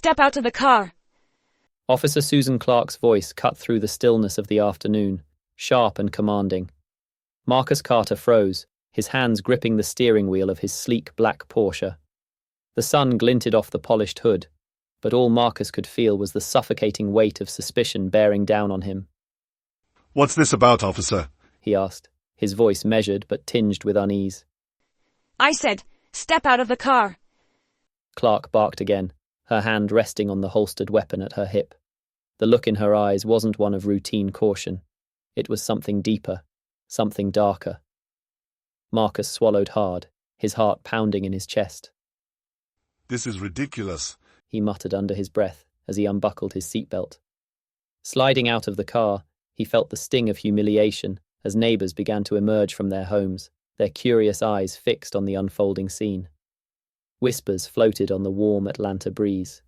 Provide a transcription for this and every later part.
Step out of the car. Officer Susan Clark's voice cut through the stillness of the afternoon, sharp and commanding. Marcus Carter froze, his hands gripping the steering wheel of his sleek black Porsche. The sun glinted off the polished hood, but all Marcus could feel was the suffocating weight of suspicion bearing down on him. "What's this about, officer?" he asked, his voice measured but tinged with unease. I said, step out of the car. Clark barked again, her hand resting on the holstered weapon at her hip. The look in her eyes wasn't one of routine caution. It was something deeper, something darker. Marcus swallowed hard, his heart pounding in his chest. "This is ridiculous," he muttered under his breath as he unbuckled his seatbelt. Sliding out of the car, he felt the sting of humiliation as neighbors began to emerge from their homes, their curious eyes fixed on the unfolding scene. Whispers floated on the warm Atlanta breeze.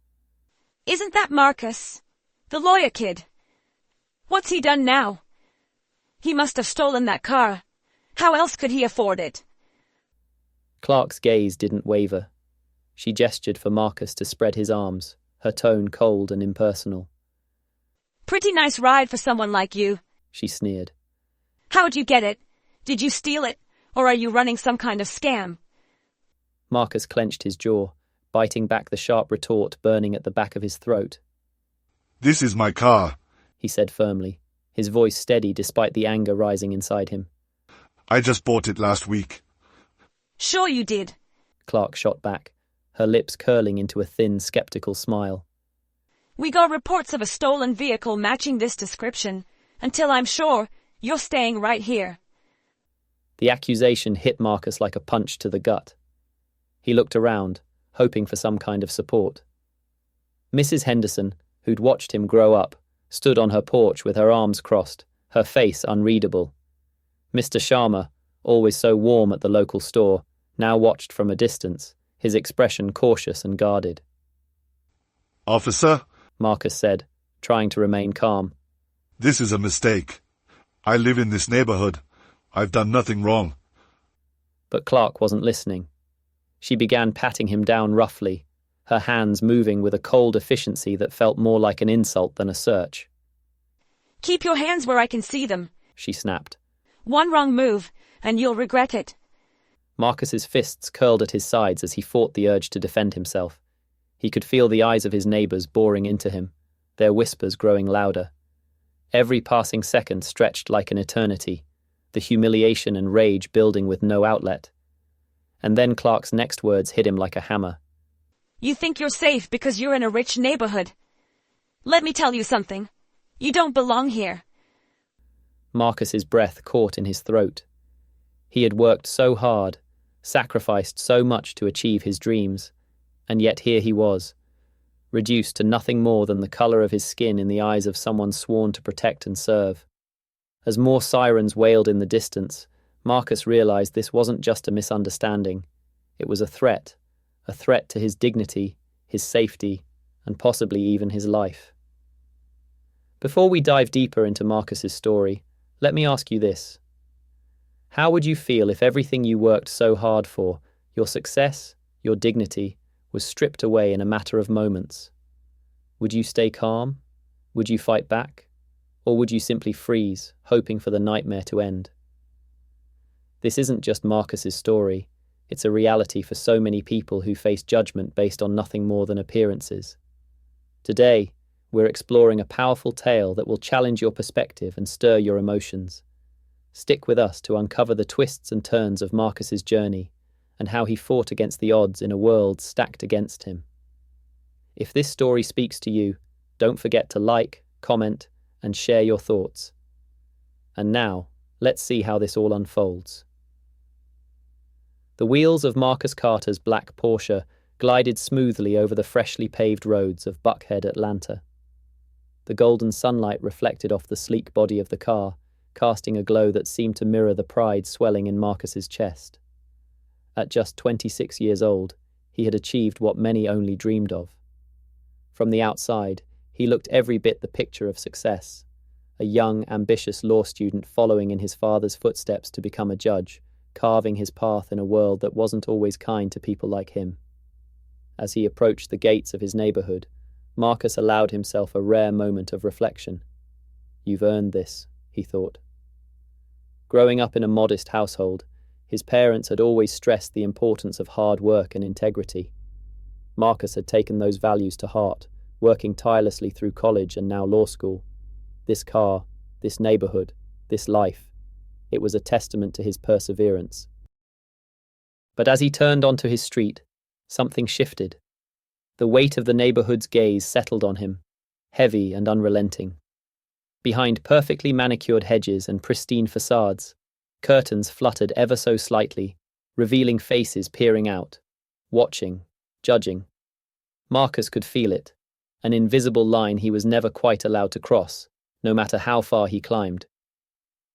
Isn't that Marcus? The lawyer kid? What's he done now? He must have stolen that car. How else could he afford it? Clark's gaze didn't waver. She gestured for Marcus to spread his arms, her tone cold and impersonal. Pretty nice ride for someone like you, she sneered. How'd you get it? Did you steal it? Or are you running some kind of scam? Marcus clenched his jaw, biting back the sharp retort burning at the back of his throat. "This is my car," he said firmly, his voice steady despite the anger rising inside him. "I just bought it last week." Sure you did, Clark shot back, her lips curling into a thin, skeptical smile. We got reports of a stolen vehicle matching this description. Until I'm sure, you're staying right here. The accusation hit Marcus like a punch to the gut. He looked around, hoping for some kind of support. Mrs. Henderson, who'd watched him grow up, stood on her porch with her arms crossed, her face unreadable. Mr. Sharma, always so warm at the local store, now watched from a distance, his expression cautious and guarded. "Officer," Marcus said, trying to remain calm. "This is a mistake. I live in this neighborhood. I've done nothing wrong." But Clark wasn't listening. She began patting him down roughly, her hands moving with a cold efficiency that felt more like an insult than a search. Keep your hands where I can see them, she snapped. One wrong move, and you'll regret it. Marcus's fists curled at his sides as he fought the urge to defend himself. He could feel the eyes of his neighbors boring into him, their whispers growing louder. Every passing second stretched like an eternity, the humiliation and rage building with no outlet. And then Clark's next words hit him like a hammer. You think you're safe because you're in a rich neighborhood. Let me tell you something. You don't belong here. Marcus's breath caught in his throat. He had worked so hard, sacrificed so much to achieve his dreams, and yet here he was, reduced to nothing more than the color of his skin in the eyes of someone sworn to protect and serve. As more sirens wailed in the distance, Marcus realized this wasn't just a misunderstanding. It was a threat to his dignity, his safety, and possibly even his life. Before we dive deeper into Marcus's story, let me ask you this. How would you feel if everything you worked so hard for, your success, your dignity, was stripped away in a matter of moments? Would you stay calm? Would you fight back? Or would you simply freeze, hoping for the nightmare to end? This isn't just Marcus's story. It's a reality for so many people who face judgment based on nothing more than appearances. Today, we're exploring a powerful tale that will challenge your perspective and stir your emotions. Stick with us to uncover the twists and turns of Marcus's journey and how he fought against the odds in a world stacked against him. If this story speaks to you, don't forget to like, comment, and share your thoughts. And now, let's see how this all unfolds. The wheels of Marcus Carter's black Porsche glided smoothly over the freshly paved roads of Buckhead, Atlanta. The golden sunlight reflected off the sleek body of the car, casting a glow that seemed to mirror the pride swelling in Marcus's chest. At just 26 years old, he had achieved what many only dreamed of. From the outside, he looked every bit the picture of success, a young, ambitious law student following in his father's footsteps to become a judge, carving his path in a world that wasn't always kind to people like him. As he approached the gates of his neighborhood, Marcus allowed himself a rare moment of reflection. You've earned this, he thought. Growing up in a modest household, his parents had always stressed the importance of hard work and integrity. Marcus had taken those values to heart, working tirelessly through college and now law school. This car, this neighborhood, this life, it was a testament to his perseverance. But as he turned onto his street, something shifted. The weight of the neighborhood's gaze settled on him, heavy and unrelenting. Behind perfectly manicured hedges and pristine facades, curtains fluttered ever so slightly, revealing faces peering out, watching, judging. Marcus could feel it, an invisible line he was never quite allowed to cross, no matter how far he climbed.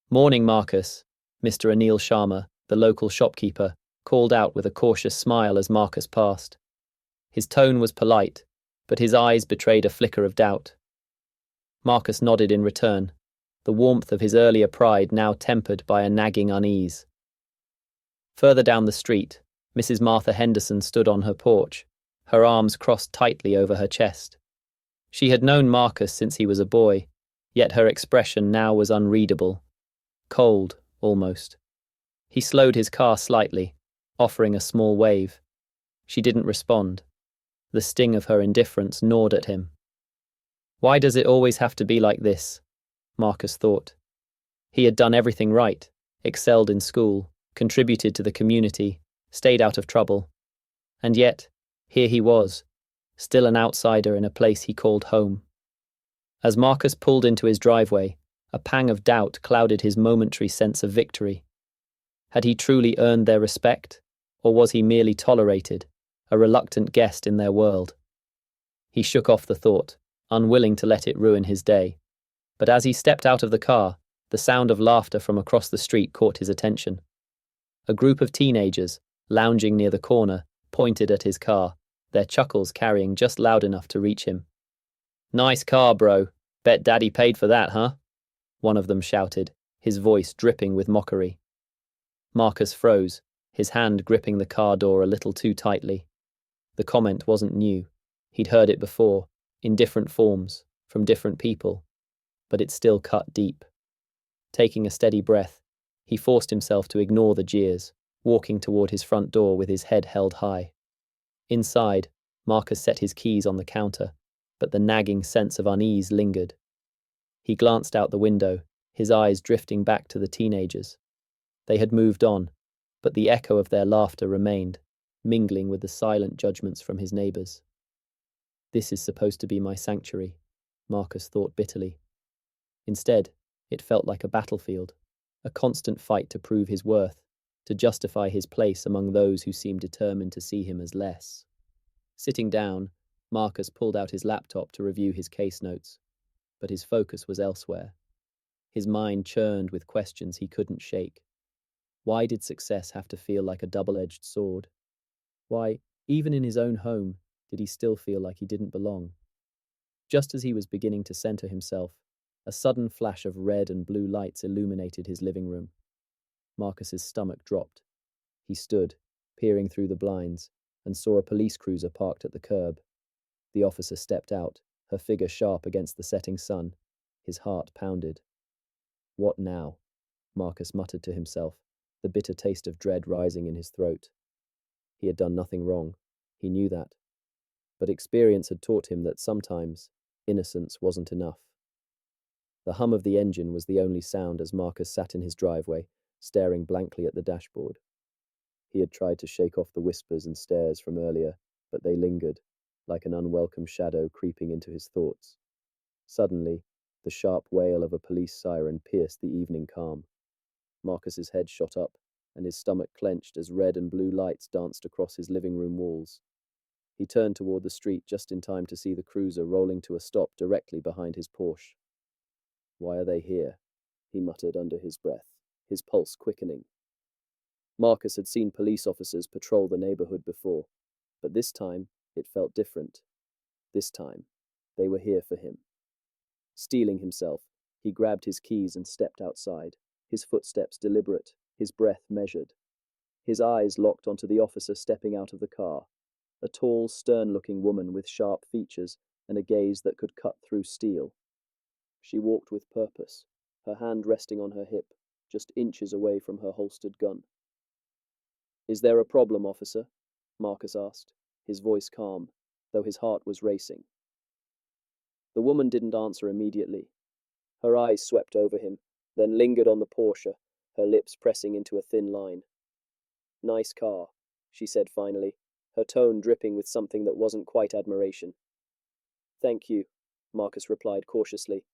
"Morning, Marcus," Mr. Anil Sharma, the local shopkeeper, called out with a cautious smile as Marcus passed. His tone was polite, but his eyes betrayed a flicker of doubt. Marcus nodded in return, the warmth of his earlier pride now tempered by a nagging unease. Further down the street, Mrs. Martha Henderson stood on her porch, her arms crossed tightly over her chest. She had known Marcus since he was a boy, yet her expression now was unreadable, cold, almost. He slowed his car slightly, offering a small wave. She didn't respond. The sting of her indifference gnawed at him. Why does it always have to be like this? Marcus thought. He had done everything right, excelled in school, contributed to the community, stayed out of trouble. And yet, here he was, still an outsider in a place he called home. As Marcus pulled into his driveway, a pang of doubt clouded his momentary sense of victory. Had he truly earned their respect, or was he merely tolerated, a reluctant guest in their world? He shook off the thought, unwilling to let it ruin his day. But as he stepped out of the car, the sound of laughter from across the street caught his attention. A group of teenagers, lounging near the corner, pointed at his car, their chuckles carrying just loud enough to reach him. "Nice car, bro. Bet Daddy paid for that, huh?" one of them shouted, his voice dripping with mockery. Marcus froze, his hand gripping the car door a little too tightly. The comment wasn't new. He'd heard it before, in different forms, from different people, but it still cut deep. Taking a steady breath, he forced himself to ignore the jeers, walking toward his front door with his head held high. Inside, Marcus set his keys on the counter, but the nagging sense of unease lingered. He glanced out the window, his eyes drifting back to the teenagers. They had moved on, but the echo of their laughter remained, mingling with the silent judgments from his neighbors. This is supposed to be my sanctuary, Marcus thought bitterly. Instead, it felt like a battlefield, a constant fight to prove his worth, to justify his place among those who seemed determined to see him as less. Sitting down, Marcus pulled out his laptop to review his case notes, but his focus was elsewhere. His mind churned with questions he couldn't shake. Why did success have to feel like a double-edged sword? Why, even in his own home, did he still feel like he didn't belong? Just as he was beginning to center himself, a sudden flash of red and blue lights illuminated his living room. Marcus's stomach dropped. He stood, peering through the blinds, and saw a police cruiser parked at the curb. The officer stepped out, her figure sharp against the setting sun. His heart pounded. What now? Marcus muttered to himself, the bitter taste of dread rising in his throat. He had done nothing wrong. He knew that. But experience had taught him that sometimes innocence wasn't enough. The hum of the engine was the only sound as Marcus sat in his driveway, staring blankly at the dashboard. He had tried to shake off the whispers and stares from earlier, but they lingered, like an unwelcome shadow creeping into his thoughts. Suddenly, the sharp wail of a police siren pierced the evening calm. Marcus's head shot up, and his stomach clenched as red and blue lights danced across his living room walls. He turned toward the street just in time to see the cruiser rolling to a stop directly behind his Porsche. "Why are they here?" he muttered under his breath, his pulse quickening. Marcus had seen police officers patrol the neighborhood before, but this time it felt different. This time, they were here for him. Steeling himself, he grabbed his keys and stepped outside, his footsteps deliberate, his breath measured. His eyes locked onto the officer stepping out of the car, a tall, stern-looking woman with sharp features, and a gaze that could cut through steel. She walked with purpose, her hand resting on her hip, just inches away from her holstered gun. "Is there a problem, officer?" Marcus asked, his voice calm, though his heart was racing. The woman didn't answer immediately. Her eyes swept over him, then lingered on the Porsche, her lips pressing into a thin line. "Nice car," she said finally, her tone dripping with something that wasn't quite admiration. "Thank you," Marcus replied cautiously.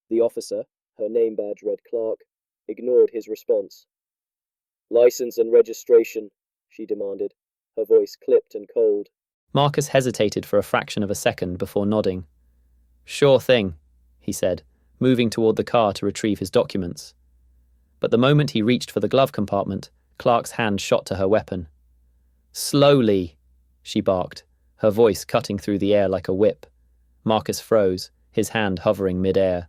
The officer, her name badge read Clark, ignored his response. "License and registration," she demanded, her voice clipped and cold. Marcus hesitated for a fraction of a second before nodding. "Sure thing," he said, moving toward the car to retrieve his documents. But the moment he reached for the glove compartment, Clark's hand shot to her weapon. "Slowly," she barked, her voice cutting through the air like a whip. Marcus froze, his hand hovering mid-air.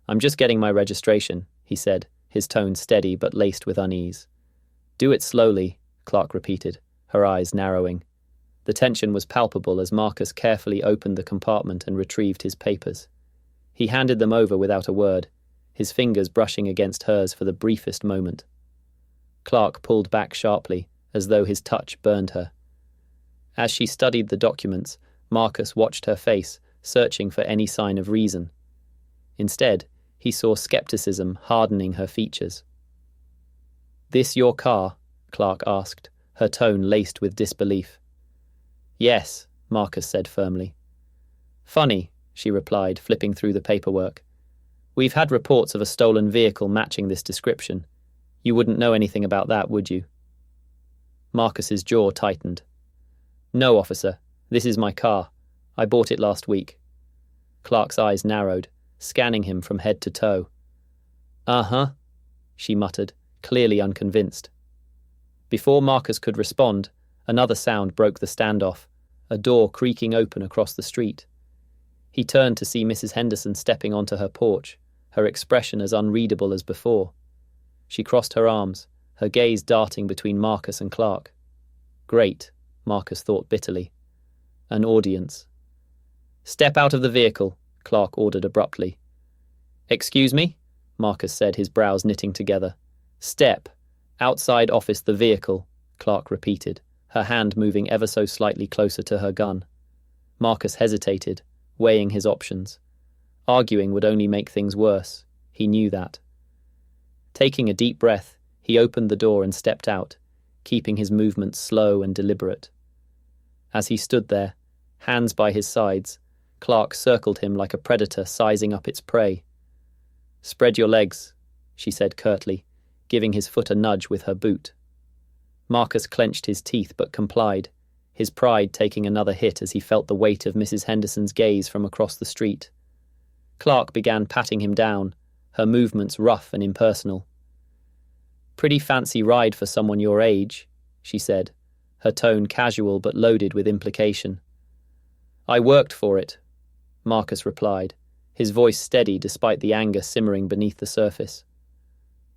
"I'm just getting my registration," he said, his tone steady but laced with unease. "Do it slowly," Clark repeated, her eyes narrowing. The tension was palpable as Marcus carefully opened the compartment and retrieved his papers. He handed them over without a word, his fingers brushing against hers for the briefest moment. Clark pulled back sharply, as though his touch burned her. As she studied the documents, Marcus watched her face, searching for any sign of reason. Instead, he saw skepticism hardening her features. "This your car?" Clark asked, her tone laced with disbelief. "Yes," Marcus said firmly. "Funny," she replied, flipping through the paperwork. "We've had reports of a stolen vehicle matching this description. You wouldn't know anything about that, would you?" Marcus's jaw tightened. "No, officer. This is my car. I bought it last week." Clark's eyes narrowed, scanning him from head to toe. "Uh-huh," she muttered, clearly unconvinced. Before Marcus could respond, another sound broke the standoff, a door creaking open across the street. He turned to see Mrs. Henderson stepping onto her porch, her expression as unreadable as before. She crossed her arms, her gaze darting between Marcus and Clark. Great, Marcus thought bitterly. An audience. "Step out of the vehicle," Clark ordered abruptly. "Excuse me?" Marcus said, his brows knitting together. "Step. Outside office the vehicle," Clark repeated, her hand moving ever so slightly closer to her gun. Marcus hesitated, weighing his options. Arguing would only make things worse. He knew that. Taking a deep breath, he opened the door and stepped out, keeping his movements slow and deliberate. As he stood there, hands by his sides, Clark circled him like a predator sizing up its prey. "Spread your legs," she said curtly, giving his foot a nudge with her boot. Marcus clenched his teeth but complied, his pride taking another hit as he felt the weight of Mrs. Henderson's gaze from across the street. Clark began patting him down, her movements rough and impersonal. "Pretty fancy ride for someone your age," she said, her tone casual but loaded with implication. "I worked for it," Marcus replied, his voice steady despite the anger simmering beneath the surface.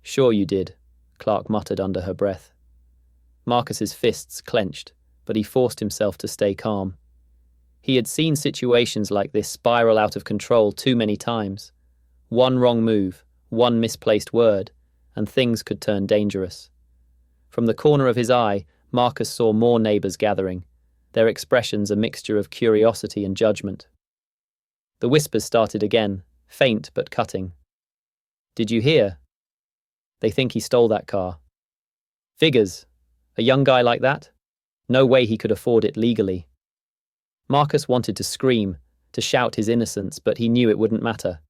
"Sure you did," Clark muttered under her breath. Marcus's fists clenched, but he forced himself to stay calm. He had seen situations like this spiral out of control too many times. One wrong move, one misplaced word, and things could turn dangerous. From the corner of his eye, Marcus saw more neighbors gathering, their expressions a mixture of curiosity and judgment. The whispers started again, faint but cutting. "Did you hear? They think he stole that car. Figures. A young guy like that? No way he could afford it legally." Marcus wanted to scream, to shout his innocence, but he knew it wouldn't matter.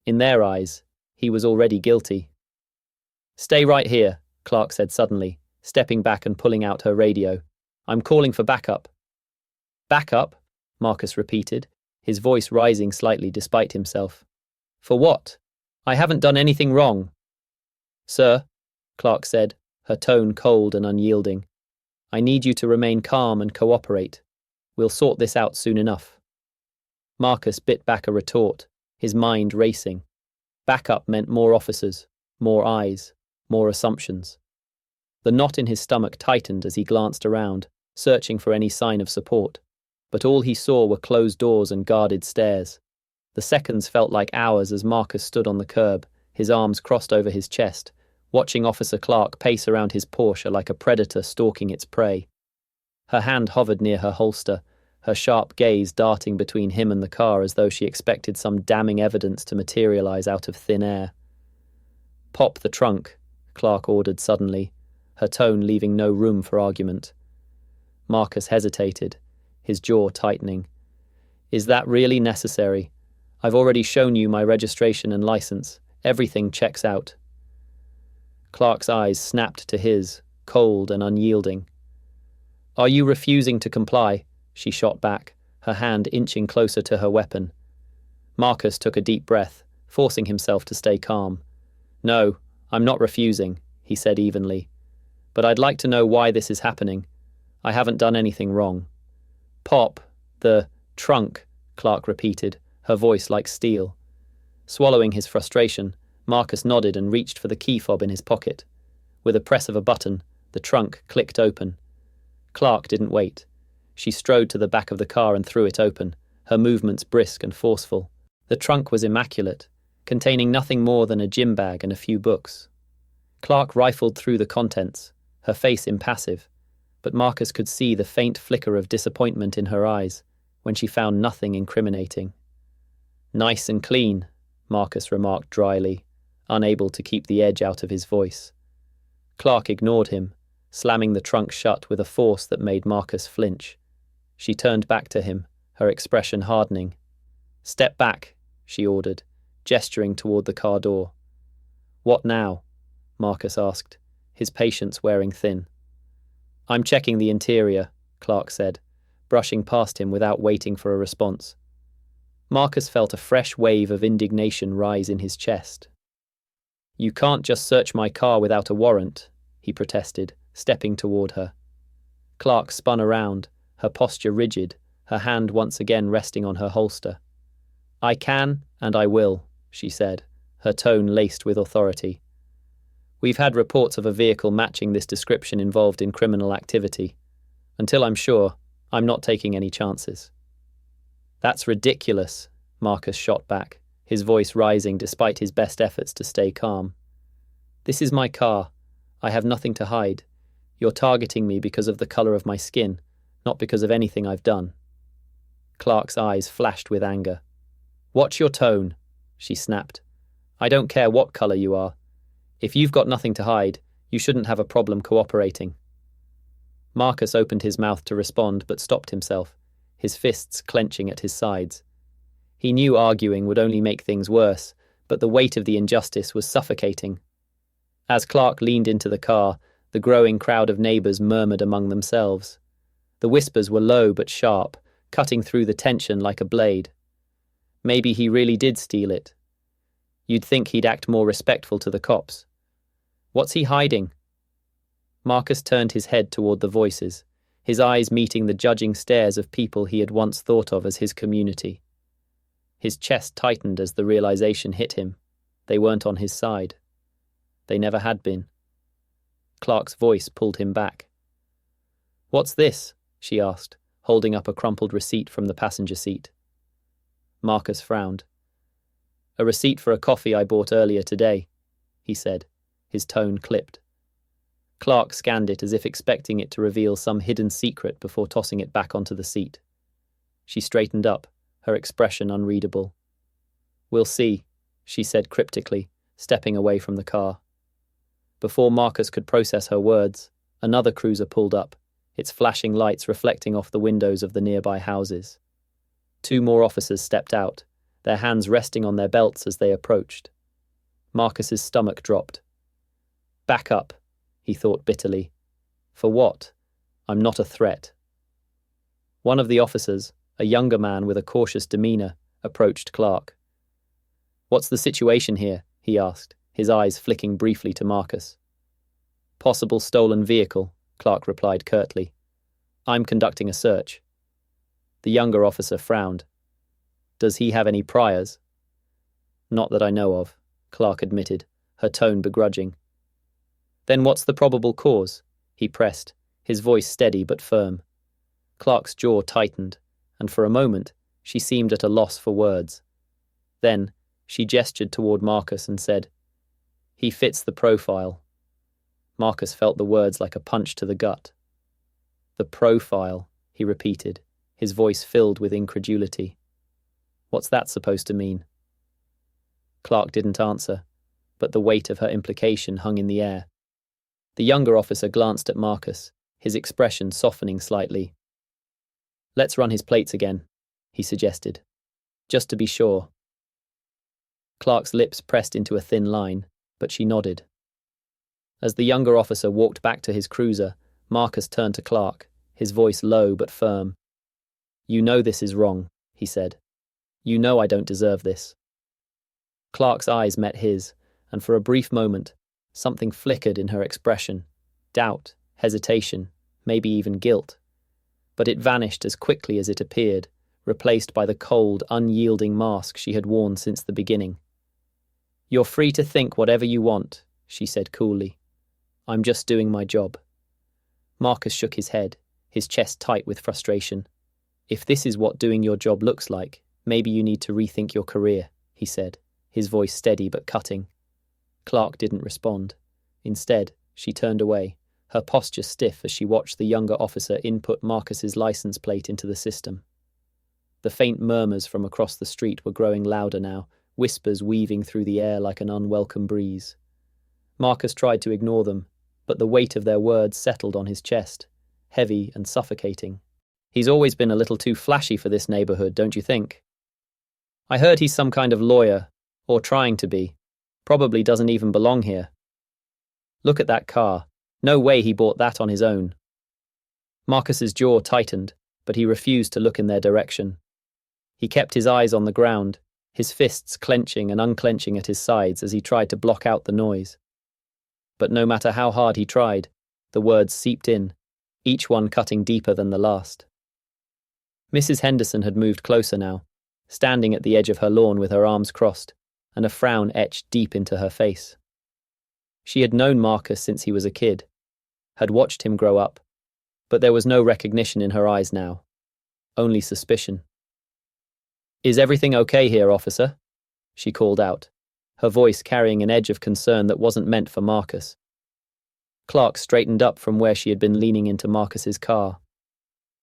In their eyes, he was already guilty. "Stay right here," Clark said suddenly, stepping back and pulling out her radio. "I'm calling for backup." "Backup?" Marcus repeated, his voice rising slightly despite himself. "For what? I haven't done anything wrong." "Sir," Clark said, her tone cold and unyielding, "I need you to remain calm and cooperate. We'll sort this out soon enough." Marcus bit back a retort, his mind racing. Backup meant more officers, more eyes, more assumptions. The knot in his stomach tightened as he glanced around, searching for any sign of support. but all he saw were closed doors and guarded stairs. The seconds felt like hours as Marcus stood on the curb, his arms crossed over his chest, watching Officer Clark pace around his Porsche like a predator stalking its prey. Her hand hovered near her holster, her sharp gaze darting between him and the car as though she expected some damning evidence to materialize out of thin air. "Pop the trunk," Clark ordered suddenly, her tone leaving no room for argument. Marcus hesitated, his jaw tightening. "Is that really necessary? I've already shown you my registration and license. Everything checks out." Clark's eyes snapped to his, cold and unyielding. "Are you refusing to comply?" she shot back, her hand inching closer to her weapon. Marcus took a deep breath, forcing himself to stay calm. "No, I'm not refusing," he said evenly. "But I'd like to know why this is happening. I haven't done anything wrong." "Pop the trunk," Clark repeated, her voice like steel. Swallowing his frustration, Marcus nodded and reached for the key fob in his pocket. With a press of a button, the trunk clicked open. Clark didn't wait. She strode to the back of the car and threw it open, her movements brisk and forceful. The trunk was immaculate, containing nothing more than a gym bag and a few books. Clark rifled through the contents, her face impassive, but Marcus could see the faint flicker of disappointment in her eyes when she found nothing incriminating. "Nice and clean," Marcus remarked dryly, unable to keep the edge out of his voice. Clark ignored him, slamming the trunk shut with a force that made Marcus flinch. She turned back to him, her expression hardening. "Step back," she ordered, gesturing toward the car door. "What now?" Marcus asked, his patience wearing thin. "I'm checking the interior," Clark said, brushing past him without waiting for a response. Marcus felt a fresh wave of indignation rise in his chest. "You can't just search my car without a warrant," he protested, stepping toward her. Clark spun around, her posture rigid, her hand once again resting on her holster. "I can, and I will," she said, her tone laced with authority. "We've had reports of a vehicle matching this description involved in criminal activity. Until I'm sure, I'm not taking any chances." "That's ridiculous," Marcus shot back, his voice rising despite his best efforts to stay calm. "This is my car. I have nothing to hide. You're targeting me because of the color of my skin, not because of anything I've done." Clark's eyes flashed with anger. "Watch your tone," she snapped. "I don't care what color you are. If you've got nothing to hide, you shouldn't have a problem cooperating." Marcus opened his mouth to respond but stopped himself, his fists clenching at his sides. He knew arguing would only make things worse, but the weight of the injustice was suffocating. As Clark leaned into the car, the growing crowd of neighbors murmured among themselves. The whispers were low but sharp, cutting through the tension like a blade. Maybe he really did steal it. You'd think he'd act more respectful to the cops. What's he hiding? Marcus turned his head toward the voices, his eyes meeting the judging stares of people he had once thought of as his community. His chest tightened as the realization hit him. They weren't on his side. They never had been. Clark's voice pulled him back. "What's this?" she asked, holding up a crumpled receipt from the passenger seat. Marcus frowned. "A receipt for a coffee I bought earlier today," he said, his tone clipped. Clark scanned it as if expecting it to reveal some hidden secret before tossing it back onto the seat. She straightened up, her expression unreadable. "We'll see," she said cryptically, stepping away from the car. Before Marcus could process her words, another cruiser pulled up, its flashing lights reflecting off the windows of the nearby houses. 2 more officers stepped out, their hands resting on their belts as they approached. Marcus's stomach dropped. "Back up," he thought bitterly. "For what? I'm not a threat." One of the officers, a younger man with a cautious demeanor, approached Clark. "What's the situation here?" he asked, his eyes flicking briefly to Marcus. "Possible stolen vehicle," Clark replied curtly. "I'm conducting a search." The younger officer frowned. "Does he have any priors?" "Not that I know of," Clark admitted, her tone begrudging. "Then what's the probable cause?" he pressed, his voice steady but firm. Clark's jaw tightened, and for a moment she seemed at a loss for words. Then she gestured toward Marcus and said, "He fits the profile." Marcus felt the words like a punch to the gut. "The profile," he repeated, his voice filled with incredulity. "What's that supposed to mean?" Clark didn't answer, but the weight of her implication hung in the air. The younger officer glanced at Marcus, his expression softening slightly. "Let's run his plates again," he suggested, "just to be sure." Clark's lips pressed into a thin line, but she nodded. As the younger officer walked back to his cruiser, Marcus turned to Clark, his voice low but firm. "You know this is wrong," he said. "You know I don't deserve this." Clark's eyes met his, and for a brief moment, something flickered in her expression. Doubt, hesitation, maybe even guilt. But it vanished as quickly as it appeared, replaced by the cold, unyielding mask she had worn since the beginning. "You're free to think whatever you want," she said coolly. "I'm just doing my job." Marcus shook his head, his chest tight with frustration. "If this is what doing your job looks like, maybe you need to rethink your career," he said, his voice steady but cutting. Clark didn't respond. Instead, she turned away, her posture stiff as she watched the younger officer input Marcus's license plate into the system. The faint murmurs from across the street were growing louder now, whispers weaving through the air like an unwelcome breeze. Marcus tried to ignore them, but the weight of their words settled on his chest, heavy and suffocating. "He's always been a little too flashy for this neighborhood, don't you think? I heard he's some kind of lawyer, or trying to be. Probably doesn't even belong here. Look at that car. No way he bought that on his own." Marcus's jaw tightened, but he refused to look in their direction. He kept his eyes on the ground, his fists clenching and unclenching at his sides as he tried to block out the noise. But no matter how hard he tried, the words seeped in, each one cutting deeper than the last. Mrs. Henderson had moved closer now, standing at the edge of her lawn with her arms crossed, and a frown etched deep into her face. She had known Marcus since he was a kid, had watched him grow up, but there was no recognition in her eyes now, only suspicion. "Is everything okay here, officer?" she called out, her voice carrying an edge of concern that wasn't meant for Marcus. Clark straightened up from where she had been leaning into Marcus's car.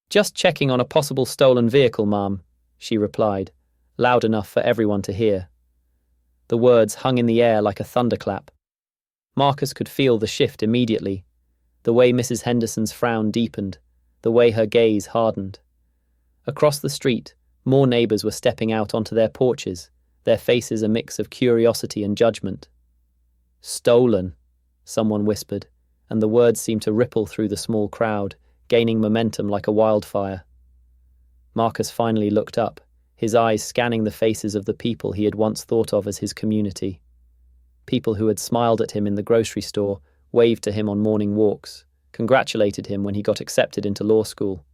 "Just checking on a possible stolen vehicle, ma'am," she replied, loud enough for everyone to hear. The words hung in the air like a thunderclap. Marcus could feel the shift immediately, the way Mrs. Henderson's frown deepened, the way her gaze hardened. Across the street, more neighbors were stepping out onto their porches, their faces a mix of curiosity and judgment. "Stolen," someone whispered, and the words seemed to ripple through the small crowd, gaining momentum like a wildfire. Marcus finally looked up, his eyes scanning the faces of the people he had once thought of as his community. People who had smiled at him in the grocery store, waved to him on morning walks, congratulated him when he got accepted into law school.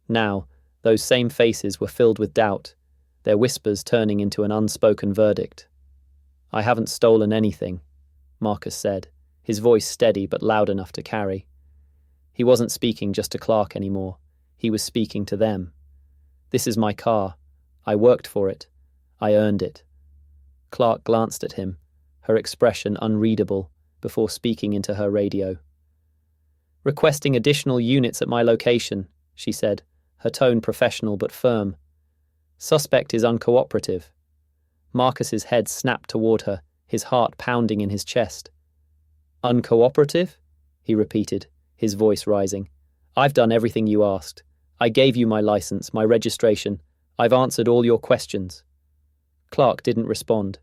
Now, those same faces were filled with doubt, their whispers turning into an unspoken verdict. "I haven't stolen anything," Marcus said, his voice steady but loud enough to carry. He wasn't speaking just to Clark anymore. He was speaking to them. "This is my car. I worked for it. I earned it." Clark glanced at him, her expression unreadable, before speaking into her radio. "Requesting additional units at my location," she said, her tone professional but firm. "Suspect is uncooperative." Marcus's head snapped toward her, his heart pounding in his chest. "Uncooperative?" he repeated, his voice rising. "I've done everything you asked. I gave you my license, my registration. I've answered all your questions." Clark didn't respond.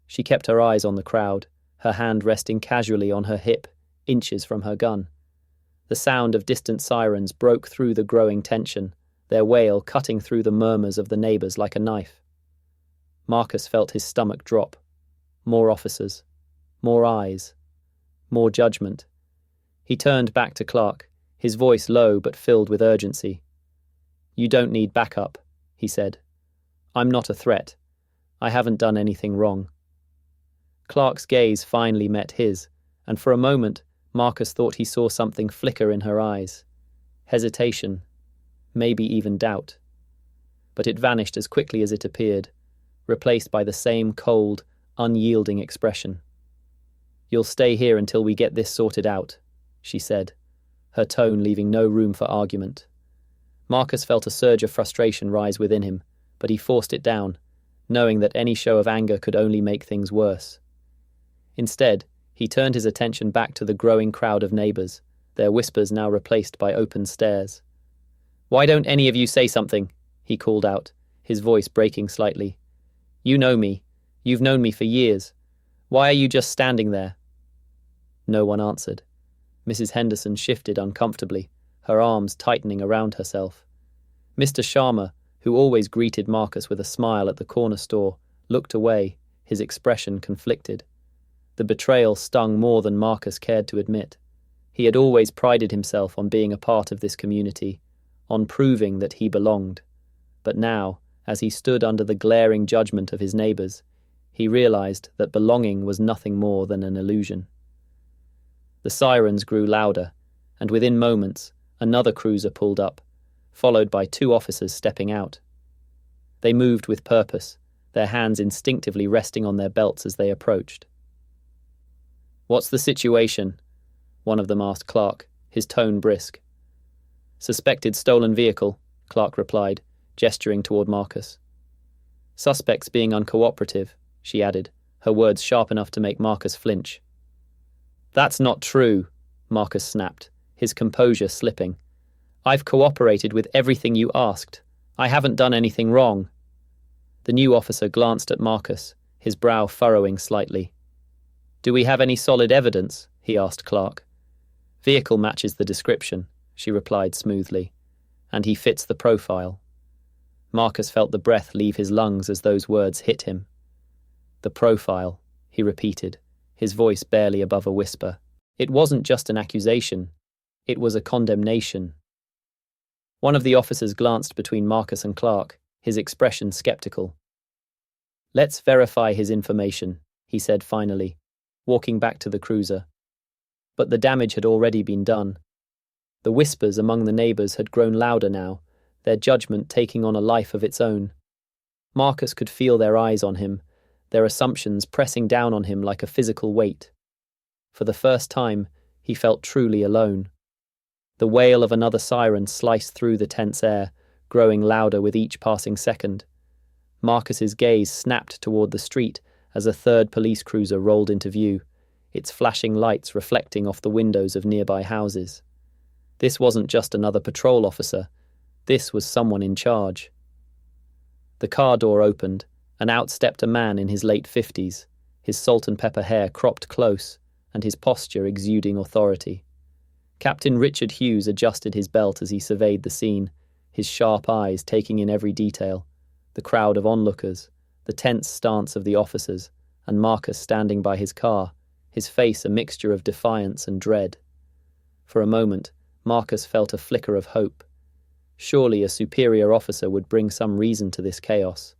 She kept her eyes on the crowd, her hand resting casually on her hip, inches from her gun. The sound of distant sirens broke through the growing tension, their wail cutting through the murmurs of the neighbors like a knife. Marcus felt his stomach drop. More officers. More eyes. More judgment. He turned back to Clark, his voice low but filled with urgency. "You don't need backup," he said. "I'm not a threat. I haven't done anything wrong." Clark's gaze finally met his, and for a moment Marcus thought he saw something flicker in her eyes. Hesitation. Maybe even doubt. but it vanished as quickly as it appeared, replaced by the same cold, unyielding expression. "You'll stay here until we get this sorted out," she said, her tone leaving no room for argument. Marcus felt a surge of frustration rise within him, but he forced it down, knowing that any show of anger could only make things worse. Instead, he turned his attention back to the growing crowd of neighbours, their whispers now replaced by open stares. "Why don't any of you say something?" he called out, his voice breaking slightly. "You know me. You've known me for years. Why are you just standing there?" No one answered. Mrs. Henderson shifted uncomfortably, her arms tightening around herself. Mr. Sharma, who always greeted Marcus with a smile at the corner store, looked away, his expression conflicted. The betrayal stung more than Marcus cared to admit. He had always prided himself on being a part of this community, on proving that he belonged. But now, as he stood under the glaring judgment of his neighbours, he realised that belonging was nothing more than an illusion. The sirens grew louder, and within moments, another cruiser pulled up, followed by 2 officers stepping out. They moved with purpose, their hands instinctively resting on their belts as they approached. "What's the situation?" one of them asked Clark, his tone brisk. "Suspected stolen vehicle," Clark replied, gesturing toward Marcus. "Suspects being uncooperative," she added, her words sharp enough to make Marcus flinch. "That's not true," Marcus snapped, his composure slipping. "I've cooperated with everything you asked. I haven't done anything wrong." The new officer glanced at Marcus, his brow furrowing slightly. "Do we have any solid evidence?" he asked Clark. "Vehicle matches the description," she replied smoothly, "and he fits the profile." Marcus felt the breath leave his lungs as those words hit him. "The profile," he repeated, his voice barely above a whisper. It wasn't just an accusation, it was a condemnation. One of the officers glanced between Marcus and Clark, his expression skeptical. "Let's verify his information," he said finally, walking back to the cruiser. But the damage had already been done. The whispers among the neighbours had grown louder now, their judgment taking on a life of its own. Marcus could feel their eyes on him, their assumptions pressing down on him like a physical weight. For the first time, he felt truly alone. The wail of another siren sliced through the tense air, growing louder with each passing second. Marcus's gaze snapped toward the street as a third police cruiser rolled into view, its flashing lights reflecting off the windows of nearby houses. This wasn't just another patrol officer. This was someone in charge. The car door opened, and out stepped a man in his late 50s, his salt and pepper hair cropped close, and his posture exuding authority. Captain Richard Hughes adjusted his belt as he surveyed the scene, his sharp eyes taking in every detail, the crowd of onlookers, the tense stance of the officers, and Marcus standing by his car, his face a mixture of defiance and dread. For a moment, Marcus felt a flicker of hope. Surely a superior officer would bring some reason to this chaos.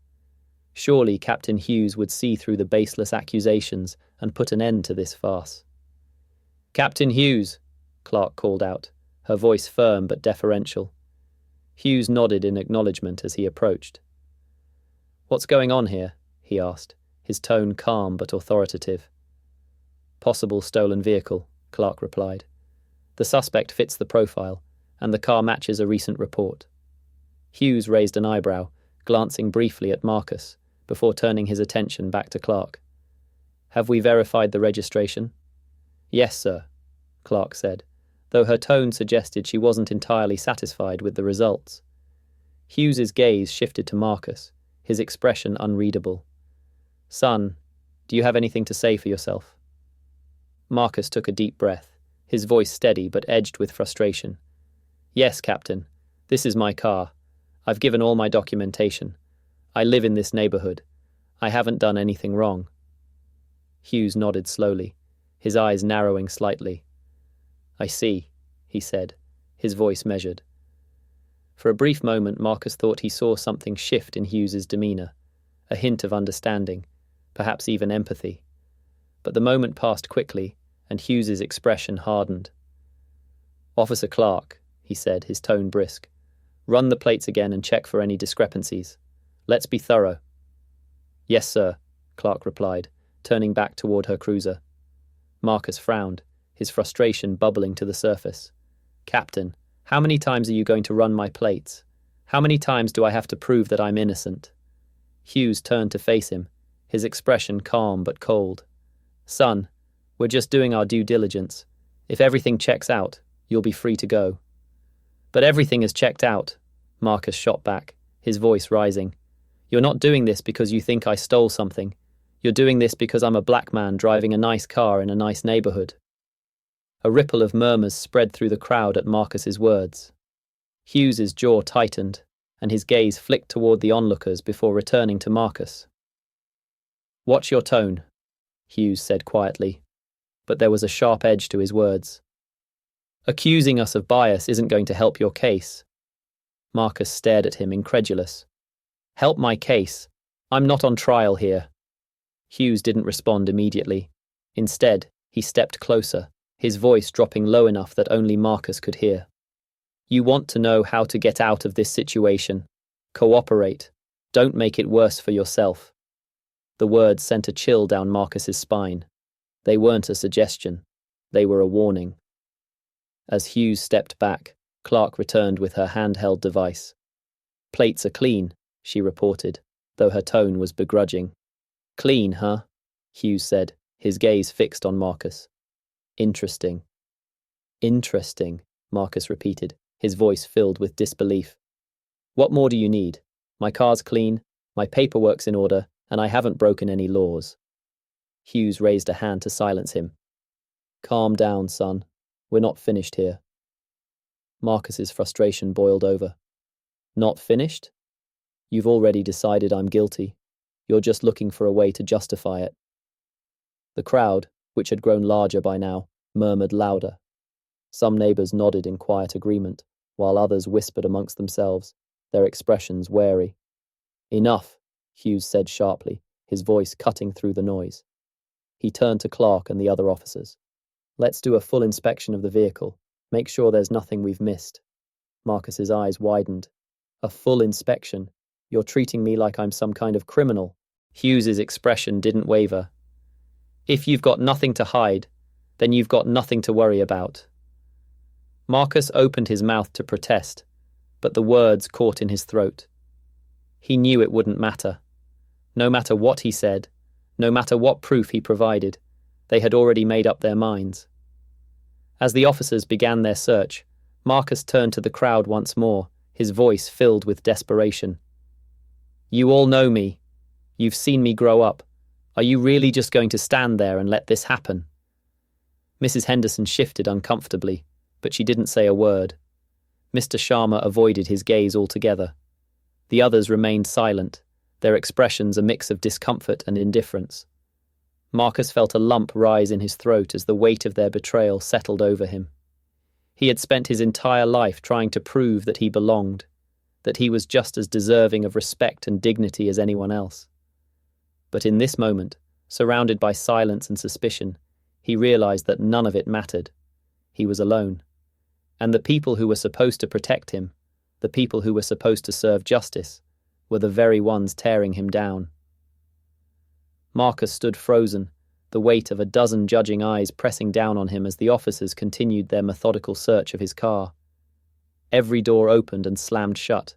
Surely Captain Hughes would see through the baseless accusations and put an end to this farce. "Captain Hughes," Clark called out, her voice firm but deferential. Hughes nodded in acknowledgement as he approached. "What's going on here?" he asked, his tone calm but authoritative. "Possible stolen vehicle," Clark replied. "The suspect fits the profile, and the car matches a recent report." Hughes raised an eyebrow, glancing briefly at Marcus, before turning his attention back to Clark. "Have we verified the registration?" "Yes, sir," Clark said, though her tone suggested she wasn't entirely satisfied with the results. Hughes's gaze shifted to Marcus, his expression unreadable. "Son, do you have anything to say for yourself?" Marcus took a deep breath, his voice steady but edged with frustration. "Yes, Captain. This is my car. I've given all my documentation. I live in this neighbourhood. I haven't done anything wrong." Hughes nodded slowly, his eyes narrowing slightly. "I see," he said, his voice measured. For a brief moment Marcus thought he saw something shift in Hughes's demeanour, a hint of understanding, perhaps even empathy. But the moment passed quickly, and Hughes's expression hardened. "Officer Clark," he said, his tone brisk, Run the plates again and check for any discrepancies. Let's be thorough. Yes, sir, Clark replied, turning back toward her cruiser. Marcus frowned, his frustration bubbling to the surface. Captain, how many times are you going to run my plates? How many times do I have to prove that I'm innocent? Hughes turned to face him, his expression calm but cold. Son, we're just doing our due diligence. If everything checks out, you'll be free to go. But everything is checked out, Marcus shot back, his voice rising. You're not doing this because you think I stole something. You're doing this because I'm a black man driving a nice car in a nice neighborhood. A ripple of murmurs spread through the crowd at Marcus's words. Hughes's jaw tightened, and his gaze flicked toward the onlookers before returning to Marcus. Watch your tone, Hughes said quietly, but there was a sharp edge to his words. Accusing us of bias isn't going to help your case. Marcus stared at him, incredulous. Help my case. I'm not on trial here. Hughes didn't respond immediately. Instead, he stepped closer, his voice dropping low enough that only Marcus could hear. You want to know how to get out of this situation. Cooperate. Don't make it worse for yourself. The words sent a chill down Marcus's spine. They weren't a suggestion. They were a warning. As Hughes stepped back, Clark returned with her handheld device. Plates are clean, she reported, though her tone was begrudging. Clean, huh? Hughes said, his gaze fixed on Marcus. Interesting. Interesting, Marcus repeated, his voice filled with disbelief. What more do you need? My car's clean, my paperwork's in order, and I haven't broken any laws. Hughes raised a hand to silence him. Calm down, son. We're not finished here. Marcus's frustration boiled over. Not finished? You've already decided I'm guilty. You're just looking for a way to justify it. The crowd, which had grown larger by now, murmured louder. Some neighbors nodded in quiet agreement, while others whispered amongst themselves, their expressions wary. Enough, Hughes said sharply, his voice cutting through the noise. He turned to Clark and the other officers. Let's do a full inspection of the vehicle. Make sure there's nothing we've missed. Marcus's eyes widened. A full inspection? You're treating me like I'm some kind of criminal. Hughes's expression didn't waver. If you've got nothing to hide, then you've got nothing to worry about. Marcus opened his mouth to protest, but the words caught in his throat. He knew it wouldn't matter. No matter what he said, no matter what proof he provided, they had already made up their minds. As the officers began their search, Marcus turned to the crowd once more, his voice filled with desperation. You all know me. You've seen me grow up. Are you really just going to stand there and let this happen? Mrs. Henderson shifted uncomfortably, but she didn't say a word. Mr. Sharma avoided his gaze altogether. The others remained silent, their expressions a mix of discomfort and indifference. Marcus felt a lump rise in his throat as the weight of their betrayal settled over him. He had spent his entire life trying to prove that he belonged, that he was just as deserving of respect and dignity as anyone else. But in this moment, surrounded by silence and suspicion, he realized that none of it mattered. He was alone. And the people who were supposed to protect him, the people who were supposed to serve justice, were the very ones tearing him down. Marcus stood frozen, the weight of a dozen judging eyes pressing down on him as the officers continued their methodical search of his car. Every door opened and slammed shut.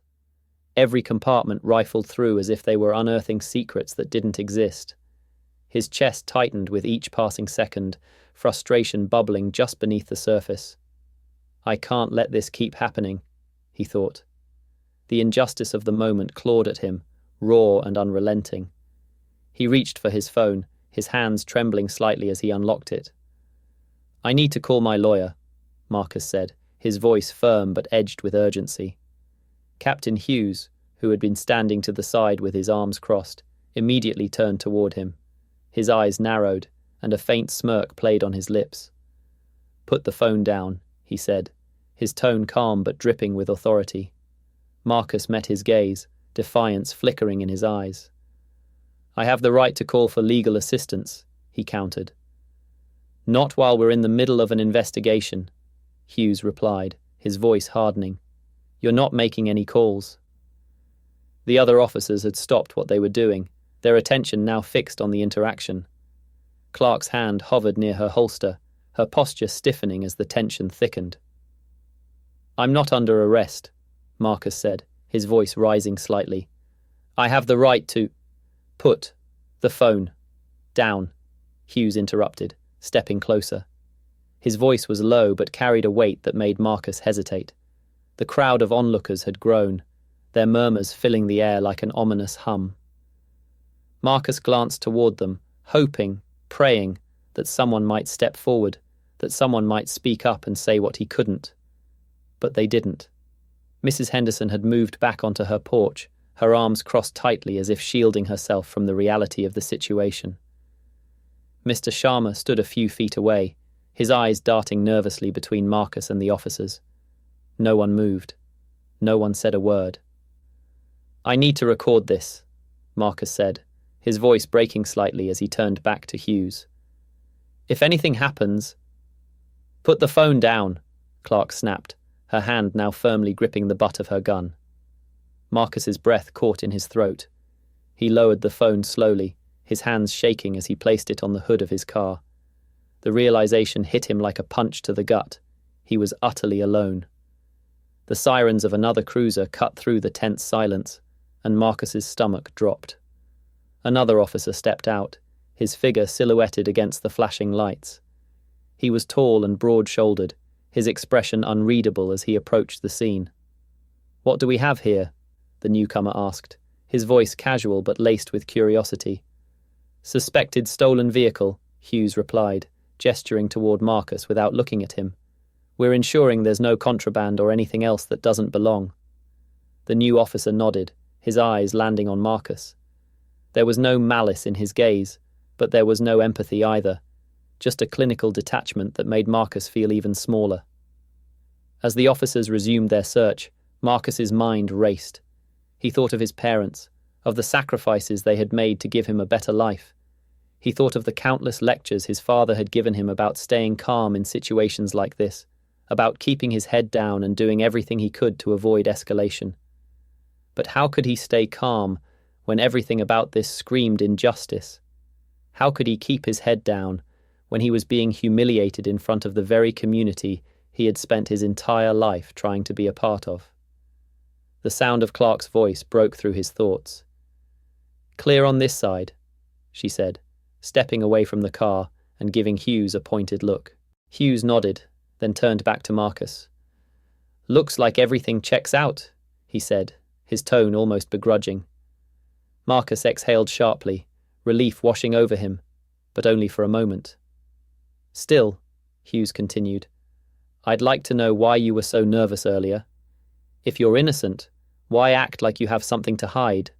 Every compartment rifled through as if they were unearthing secrets that didn't exist. His chest tightened with each passing second, frustration bubbling just beneath the surface. I can't let this keep happening, he thought. The injustice of the moment clawed at him, raw and unrelenting. He reached for his phone, his hands trembling slightly as he unlocked it. I need to call my lawyer, Marcus said, his voice firm but edged with urgency. Captain Hughes, who had been standing to the side with his arms crossed, immediately turned toward him. His eyes narrowed, and a faint smirk played on his lips. Put the phone down, he said, his tone calm but dripping with authority. Marcus met his gaze, defiance flickering in his eyes. I have the right to call for legal assistance, he countered. Not while we're in the middle of an investigation, Hughes replied, his voice hardening. You're not making any calls. The other officers had stopped what they were doing, their attention now fixed on the interaction. Clark's hand hovered near her holster, her posture stiffening as the tension thickened. I'm not under arrest, Marcus said, his voice rising slightly. I have the right to... Put the phone down, Hughes interrupted, stepping closer. His voice was low but carried a weight that made Marcus hesitate. The crowd of onlookers had grown, their murmurs filling the air like an ominous hum. Marcus glanced toward them, hoping, praying, that someone might step forward, that someone might speak up and say what he couldn't. But they didn't. Mrs. Henderson had moved back onto her porch, her arms crossed tightly as if shielding herself from the reality of the situation. Mr. Sharma stood a few feet away, his eyes darting nervously between Marcus and the officers. No one moved. No one said a word. I need to record this, Marcus said, his voice breaking slightly as he turned back to Hughes. If anything happens... Put the phone down, Clark snapped, her hand now firmly gripping the butt of her gun. Marcus's breath caught in his throat. He lowered the phone slowly, his hands shaking as he placed it on the hood of his car. The realization hit him like a punch to the gut. He was utterly alone. The sirens of another cruiser cut through the tense silence, and Marcus's stomach dropped. Another officer stepped out, his figure silhouetted against the flashing lights. He was tall and broad-shouldered, his expression unreadable as he approached the scene. What do we have here? The newcomer asked, his voice casual but laced with curiosity. Suspected stolen vehicle, Hughes replied, gesturing toward Marcus without looking at him. We're ensuring there's no contraband or anything else that doesn't belong. The new officer nodded, his eyes landing on Marcus. There was no malice in his gaze, but there was no empathy either, just a clinical detachment that made Marcus feel even smaller. As the officers resumed their search, Marcus's mind raced. He thought of his parents, of the sacrifices they had made to give him a better life. He thought of the countless lectures his father had given him about staying calm in situations like this, about keeping his head down and doing everything he could to avoid escalation. But how could he stay calm when everything about this screamed injustice? How could he keep his head down when he was being humiliated in front of the very community he had spent his entire life trying to be a part of? The sound of Clark's voice broke through his thoughts. Clear on this side, she said, stepping away from the car and giving Hughes a pointed look. Hughes nodded, then turned back to Marcus. Looks like everything checks out, he said, his tone almost begrudging. Marcus exhaled sharply, relief washing over him, but only for a moment. Still, Hughes continued, I'd like to know why you were so nervous earlier. If you're innocent, why act like you have something to hide?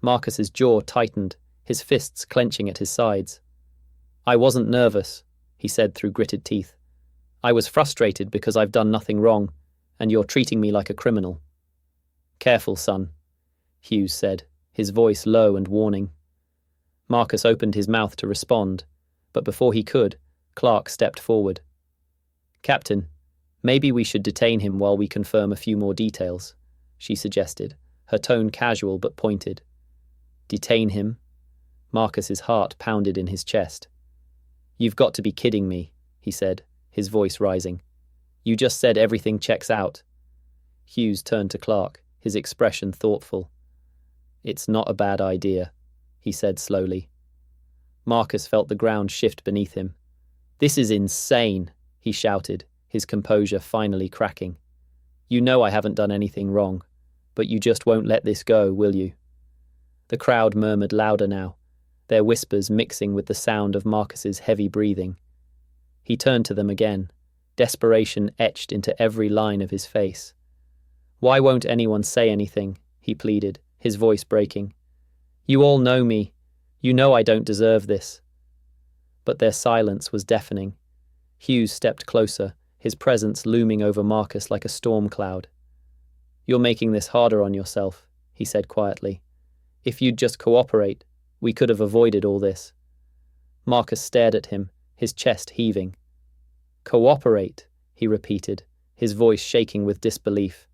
Marcus's jaw tightened, his fists clenching at his sides. I wasn't nervous, he said through gritted teeth. I was frustrated because I've done nothing wrong, and you're treating me like a criminal. Careful, son, Hughes said, his voice low and warning. Marcus opened his mouth to respond, but before he could, Clark stepped forward. Captain, maybe we should detain him while we confirm a few more details, she suggested, her tone casual but pointed. Detain him? Marcus's heart pounded in his chest. You've got to be kidding me, he said, his voice rising. You just said everything checks out. Hughes turned to Clark, his expression thoughtful. It's not a bad idea, he said slowly. Marcus felt the ground shift beneath him. This is insane, he shouted, his composure finally cracking. You know I haven't done anything wrong, but you just won't let this go, will you? The crowd murmured louder now, their whispers mixing with the sound of Marcus's heavy breathing. He turned to them again, desperation etched into every line of his face. Why won't anyone say anything? He pleaded, his voice breaking. You all know me. You know I don't deserve this. But their silence was deafening. Hughes stepped closer, his presence looming over Marcus like a storm cloud. You're making this harder on yourself, he said quietly. If you'd just cooperate, we could have avoided all this. Marcus stared at him, his chest heaving. Cooperate, he repeated, his voice shaking with disbelief.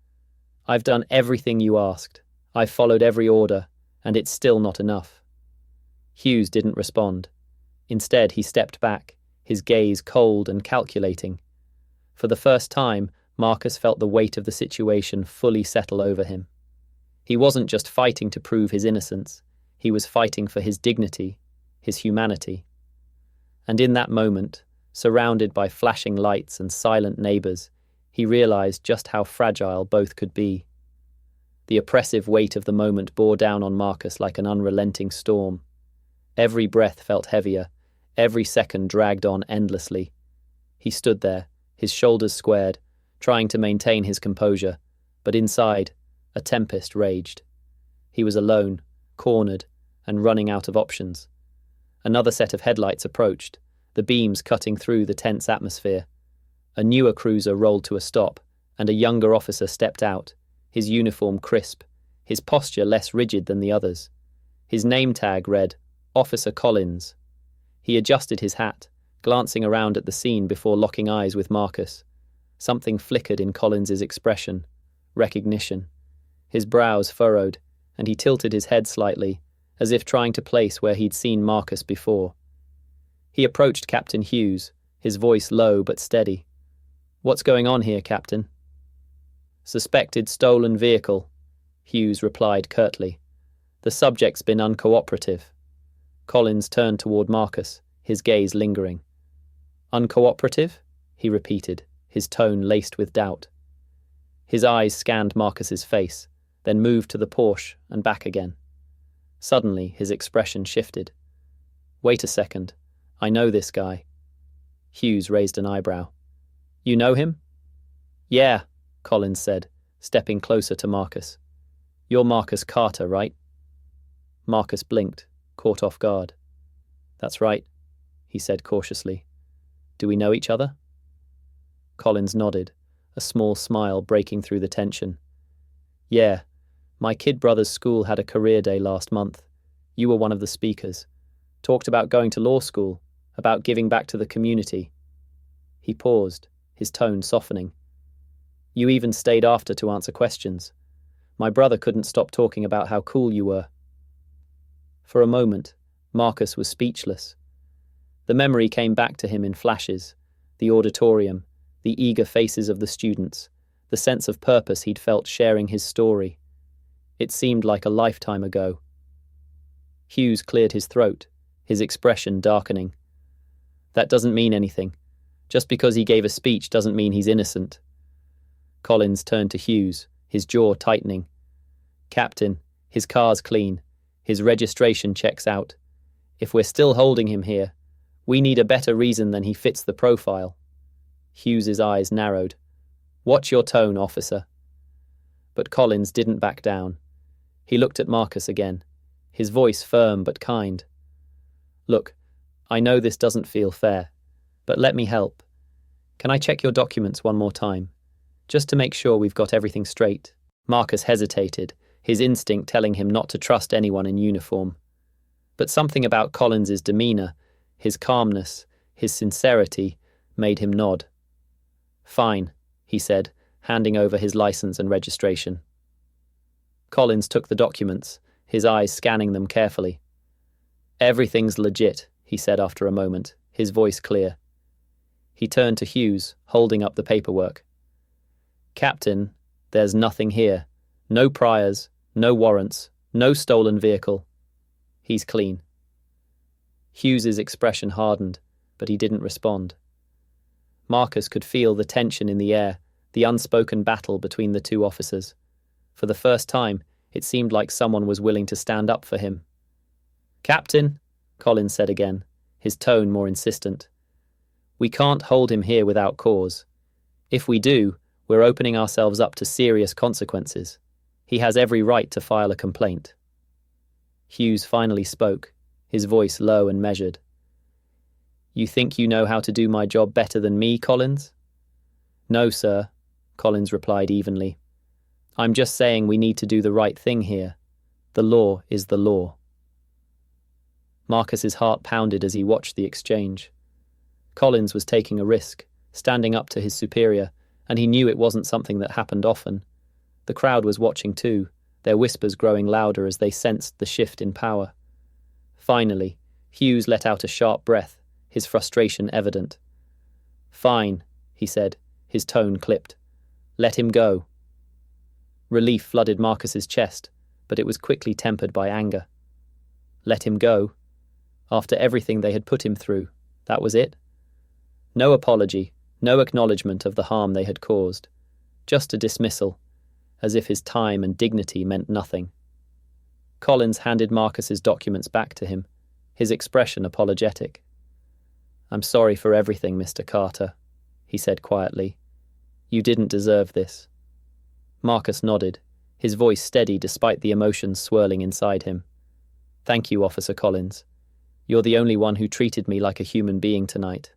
I've done everything you asked. I've followed every order, and it's still not enough. Hughes didn't respond. Instead, he stepped back, his gaze cold and calculating. For the first time, Marcus felt the weight of the situation fully settle over him. He wasn't just fighting to prove his innocence. He was fighting for his dignity, his humanity. And in that moment, surrounded by flashing lights and silent neighbors, he realized just how fragile both could be. The oppressive weight of the moment bore down on Marcus like an unrelenting storm. Every breath felt heavier, every second dragged on endlessly. He stood there, his shoulders squared, trying to maintain his composure, but inside, a tempest raged. He was alone, cornered, and running out of options. Another set of headlights approached, the beams cutting through the tense atmosphere. A newer cruiser rolled to a stop, and a younger officer stepped out, his uniform crisp, his posture less rigid than the others. His name tag read, Officer Collins. He adjusted his hat, glancing around at the scene before locking eyes with Marcus. Something flickered in Collins's expression. Recognition. His brows furrowed, and he tilted his head slightly, as if trying to place where he'd seen Marcus before. He approached Captain Hughes, his voice low but steady. "What's going on here, Captain?" "Suspected stolen vehicle," Hughes replied curtly. "The subject's been uncooperative." Collins turned toward Marcus, his gaze lingering. "Uncooperative?" he repeated, his tone laced with doubt. His eyes scanned Marcus's face, then moved to the Porsche and back again. Suddenly, his expression shifted. "Wait a second. I know this guy." Hughes raised an eyebrow. "You know him?" "Yeah," Collins said, stepping closer to Marcus. "You're Marcus Carter, right?" Marcus blinked, caught off guard. "That's right," he said cautiously. "Do we know each other?" Collins nodded, a small smile breaking through the tension. "Yeah, my kid brother's school had a career day last month. You were one of the speakers. Talked about going to law school, about giving back to the community." He paused, his tone softening. "You even stayed after to answer questions. My brother couldn't stop talking about how cool you were." For a moment, Marcus was speechless. The memory came back to him in flashes, the auditorium, the eager faces of the students, the sense of purpose he'd felt sharing his story. It seemed like a lifetime ago. Hughes cleared his throat, his expression darkening. "That doesn't mean anything. Just because he gave a speech doesn't mean he's innocent." Collins turned to Hughes, his jaw tightening. "Captain, his car's clean. His registration checks out. If we're still holding him here, we need a better reason than he fits the profile." Hughes's eyes narrowed. "Watch your tone, officer." But Collins didn't back down. He looked at Marcus again, his voice firm but kind. "Look, I know this doesn't feel fair, but let me help. Can I check your documents one more time, just to make sure we've got everything straight?" Marcus hesitated, his instinct telling him not to trust anyone in uniform. But something about Collins's demeanor, his calmness, his sincerity, made him nod. "Fine," he said, handing over his license and registration. Collins took the documents, his eyes scanning them carefully. "Everything's legit," he said after a moment, his voice clear. He turned to Hughes, holding up the paperwork. "Captain, there's nothing here. No priors, no warrants, no stolen vehicle. He's clean." Hughes's expression hardened, but he didn't respond. Marcus could feel the tension in the air, the unspoken battle between the two officers. For the first time, it seemed like someone was willing to stand up for him. "Captain," Collins said again, his tone more insistent, "we can't hold him here without cause. If we do, we're opening ourselves up to serious consequences. He has every right to file a complaint." Hughes finally spoke, his voice low and measured. "You think you know how to do my job better than me, Collins?" "No, sir," Collins replied evenly. "I'm just saying we need to do the right thing here. The law is the law." Marcus's heart pounded as he watched the exchange. Collins was taking a risk, standing up to his superior, and he knew it wasn't something that happened often. The crowd was watching too, their whispers growing louder as they sensed the shift in power. Finally, Hughes let out a sharp breath, his frustration evident. "Fine," he said, his tone clipped. "Let him go." Relief flooded Marcus's chest, but it was quickly tempered by anger. Let him go? After everything they had put him through, that was it? No apology, no acknowledgement of the harm they had caused. Just a dismissal, as if his time and dignity meant nothing. Collins handed Marcus's documents back to him, his expression apologetic. "I'm sorry for everything, Mr. Carter," he said quietly. "You didn't deserve this." Marcus nodded, his voice steady despite the emotions swirling inside him. "Thank you, Officer Collins. You're the only one who treated me like a human being tonight."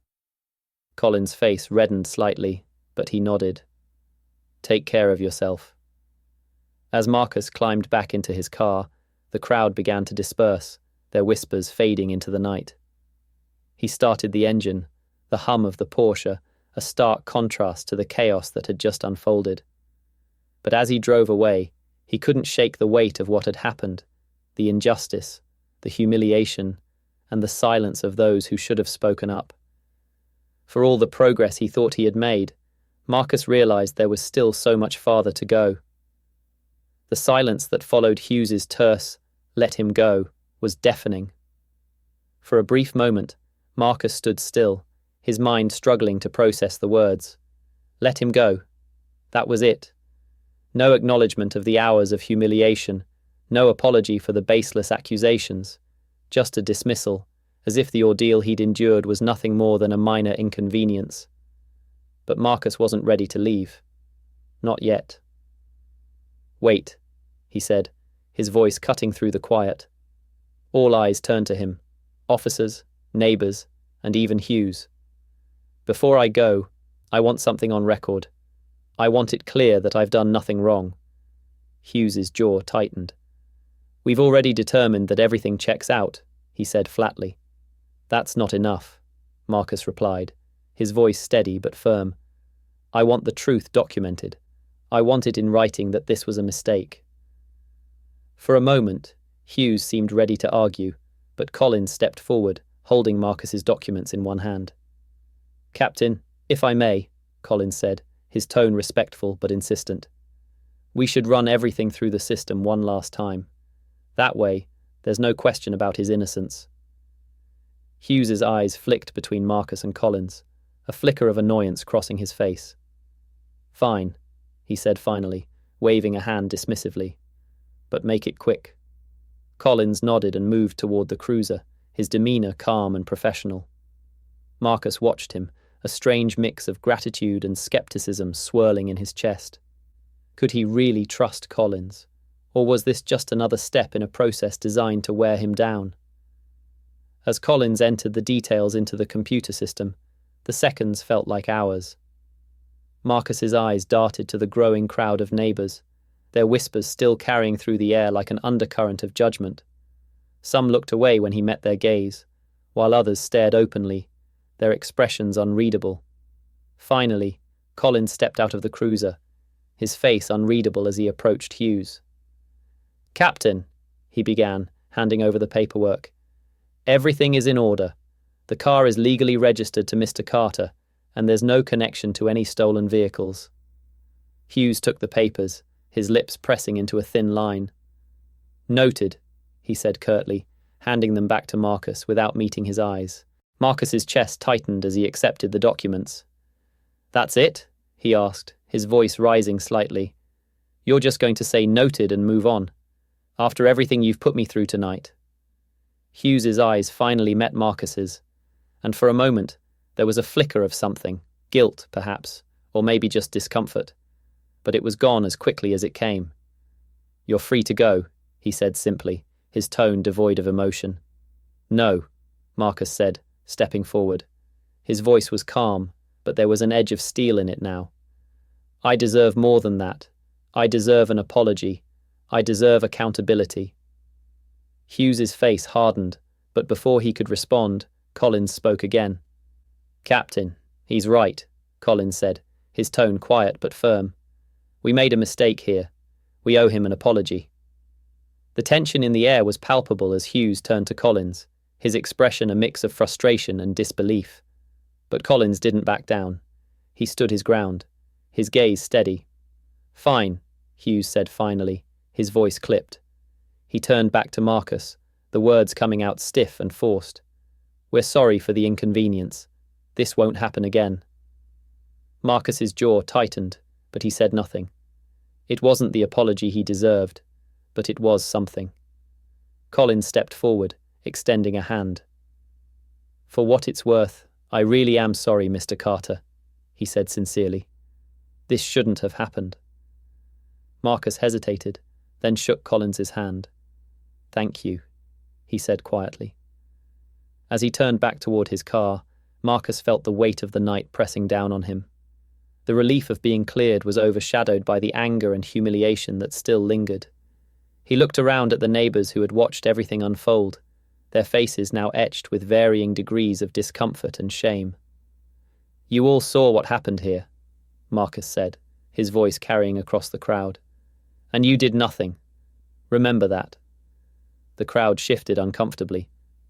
Collins' face reddened slightly, but he nodded. "Take care of yourself." As Marcus climbed back into his car, the crowd began to disperse, their whispers fading into the night. He started the engine, the hum of the Porsche, a stark contrast to the chaos that had just unfolded. But as he drove away, he couldn't shake the weight of what had happened, the injustice, the humiliation, and the silence of those who should have spoken up. For all the progress he thought he had made, Marcus realized there was still so much farther to go. The silence that followed Hughes's terse, "Let him go," was deafening. For a brief moment, Marcus stood still, his mind struggling to process the words. Let him go. That was it. No acknowledgement of the hours of humiliation, no apology for the baseless accusations, just a dismissal, as if the ordeal he'd endured was nothing more than a minor inconvenience. But Marcus wasn't ready to leave. Not yet. "Wait," he said, his voice cutting through the quiet. All eyes turned to him, officers, neighbours, and even Hughes. "Before I go, I want something on record. I want it clear that I've done nothing wrong." Hughes's jaw tightened. "We've already determined that everything checks out," he said flatly. "That's not enough," Marcus replied, his voice steady but firm. "I want the truth documented. I want it in writing that this was a mistake." For a moment, Hughes seemed ready to argue, but Collins stepped forward, holding Marcus's documents in one hand. "Captain, if I may," Collins said, his tone respectful but insistent. "We should run everything through the system one last time. That way, there's no question about his innocence." Hughes's eyes flicked between Marcus and Collins, a flicker of annoyance crossing his face. "Fine," he said finally, waving a hand dismissively. "But make it quick." Collins nodded and moved toward the cruiser, his demeanour calm and professional. Marcus watched him, a strange mix of gratitude and skepticism swirling in his chest. Could he really trust Collins? Or was this just another step in a process designed to wear him down? As Collins entered the details into the computer system, the seconds felt like hours. Marcus's eyes darted to the growing crowd of neighbours, their whispers still carrying through the air like an undercurrent of judgment. Some looked away when he met their gaze, while others stared openly, their expressions unreadable. Finally, Collins stepped out of the cruiser, his face unreadable as he approached Hughes. "Captain," he began, handing over the paperwork, "everything is in order. The car is legally registered to Mr. Carter, and there's no connection to any stolen vehicles." Hughes took the papers, his lips pressing into a thin line. "Noted," he said curtly, handing them back to Marcus without meeting his eyes. Marcus's chest tightened as he accepted the documents. "That's it?" he asked, his voice rising slightly. "You're just going to say noted and move on, after everything you've put me through tonight?" Hughes's eyes finally met Marcus's, and for a moment there was a flicker of something, guilt perhaps, or maybe just discomfort. But it was gone as quickly as it came. "You're free to go," he said simply, his tone devoid of emotion. "No," Marcus said, stepping forward. His voice was calm, but there was an edge of steel in it now. "I deserve more than that. I deserve an apology. I deserve accountability." Hughes's face hardened, but before he could respond, Collins spoke again. "Captain, he's right," Collins said, his tone quiet but firm. "We made a mistake here. We owe him an apology. The tension in the air was palpable as Hughes turned to Collins, his expression a mix of frustration and disbelief. But Collins didn't back down. He stood his ground, his gaze steady. "Fine," Hughes said finally, his voice clipped. He turned back to Marcus, the words coming out stiff and forced. "We're sorry for the inconvenience. This won't happen again." Marcus's jaw tightened, but he said nothing. It wasn't the apology he deserved, but it was something. Collins stepped forward, extending a hand. "For what it's worth, I really am sorry, Mr. Carter," he said sincerely. "This shouldn't have happened." Marcus hesitated, then shook Collins's hand. "Thank you," he said quietly. As he turned back toward his car, Marcus felt the weight of the night pressing down on him. The relief of being cleared was overshadowed by the anger and humiliation that still lingered. He looked around at the neighbors who had watched everything unfold, their faces now etched with varying degrees of discomfort and shame. "You all saw what happened here," Marcus said, his voice carrying across the crowd. "And you did nothing. Remember that." The crowd shifted uncomfortably,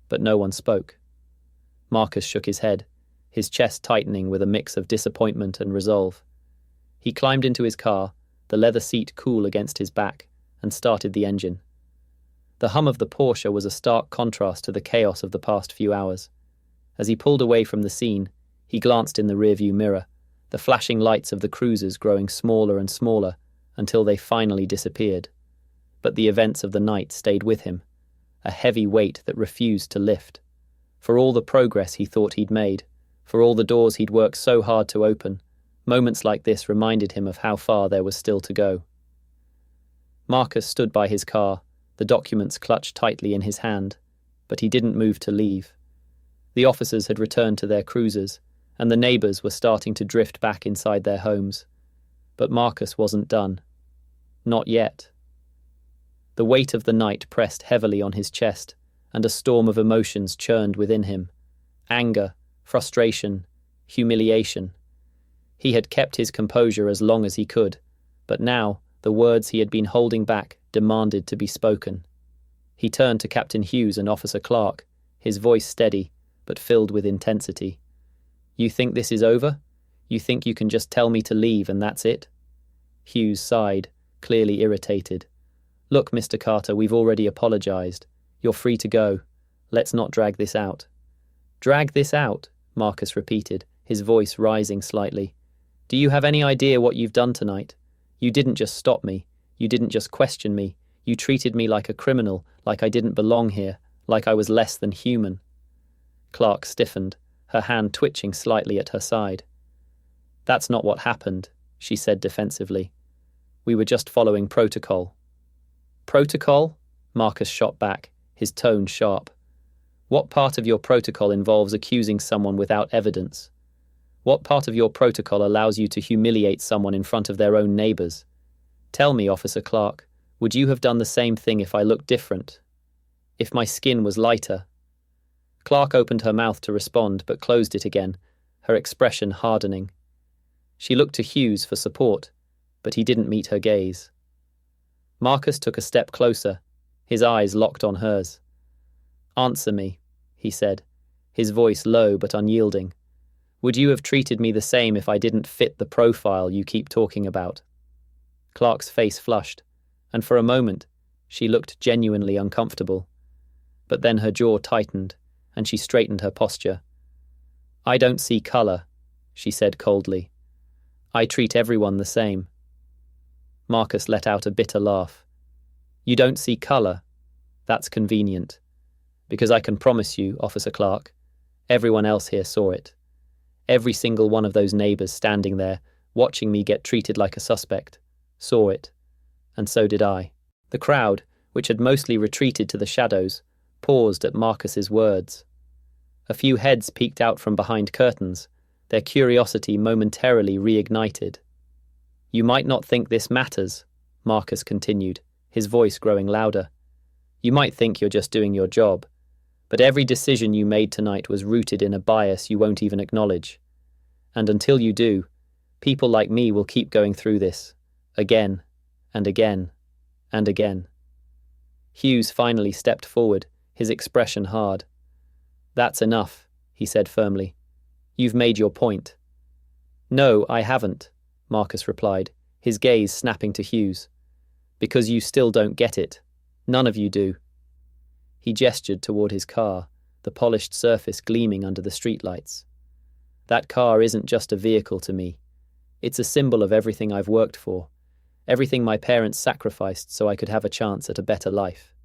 but no one spoke. Marcus shook his head, his chest tightening with a mix of disappointment and resolve. He climbed into his car, the leather seat cool against his back, and started the engine. The hum of the Porsche was a stark contrast to the chaos of the past few hours. As he pulled away from the scene, he glanced in the rearview mirror, the flashing lights of the cruisers growing smaller and smaller until they finally disappeared. But the events of the night stayed with him, a heavy weight that refused to lift. For all the progress he thought he'd made, for all the doors he'd worked so hard to open, moments like this reminded him of how far there was still to go. Marcus stood by his car, the documents clutched tightly in his hand, but he didn't move to leave. The officers had returned to their cruisers, and the neighbors were starting to drift back inside their homes. But Marcus wasn't done. Not yet. The weight of the night pressed heavily on his chest, and a storm of emotions churned within him. Anger, frustration, humiliation. He had kept his composure as long as he could, but now the words he had been holding back demanded to be spoken. He turned to Captain Hughes and Officer Clark, his voice steady, but filled with intensity. "You think this is over? You think you can just tell me to leave and that's it?" Hughes sighed, clearly irritated. "Look, Mr. Carter, we've already apologized. You're free to go. Let's not drag this out." "Drag this out?" Marcus repeated, his voice rising slightly. "Do you have any idea what you've done tonight? You didn't just stop me. You didn't just question me. You treated me like a criminal, like I didn't belong here, like I was less than human." Clark stiffened, her hand twitching slightly at her side. "That's not what happened," she said defensively. "We were just following protocol." "Protocol?" Marcus shot back, his tone sharp. "What part of your protocol involves accusing someone without evidence? What part of your protocol allows you to humiliate someone in front of their own neighbors? Tell me, Officer Clark, would you have done the same thing if I looked different? If my skin was lighter?" Clark opened her mouth to respond, but closed it again, her expression hardening. She looked to Hughes for support, but he didn't meet her gaze. Marcus took a step closer, his eyes locked on hers. "Answer me," he said, his voice low but unyielding. "Would you have treated me the same if I didn't fit the profile you keep talking about?" Clark's face flushed, and for a moment she looked genuinely uncomfortable. But then her jaw tightened, and she straightened her posture. "I don't see colour," she said coldly. "I treat everyone the same." Marcus let out a bitter laugh. "You don't see colour? That's convenient. Because I can promise you, Officer Clark, everyone else here saw it. Every single one of those neighbours standing there, watching me get treated like a suspect, saw it. And so did I." The crowd, which had mostly retreated to the shadows, paused at Marcus's words. A few heads peeked out from behind curtains, their curiosity momentarily reignited. "You might not think this matters," Marcus continued, his voice growing louder. "You might think you're just doing your job, but every decision you made tonight was rooted in a bias you won't even acknowledge. And until you do, people like me will keep going through this, again and again And again. Hughes finally stepped forward, his expression hard. "That's enough," he said firmly. "You've made your point." "No, I haven't," Marcus replied, his gaze snapping to Hughes. "Because you still don't get it. None of you do." He gestured toward his car, the polished surface gleaming under the streetlights. "That car isn't just a vehicle to me. It's a symbol of everything I've worked for, everything my parents sacrificed so I could have a chance at a better life.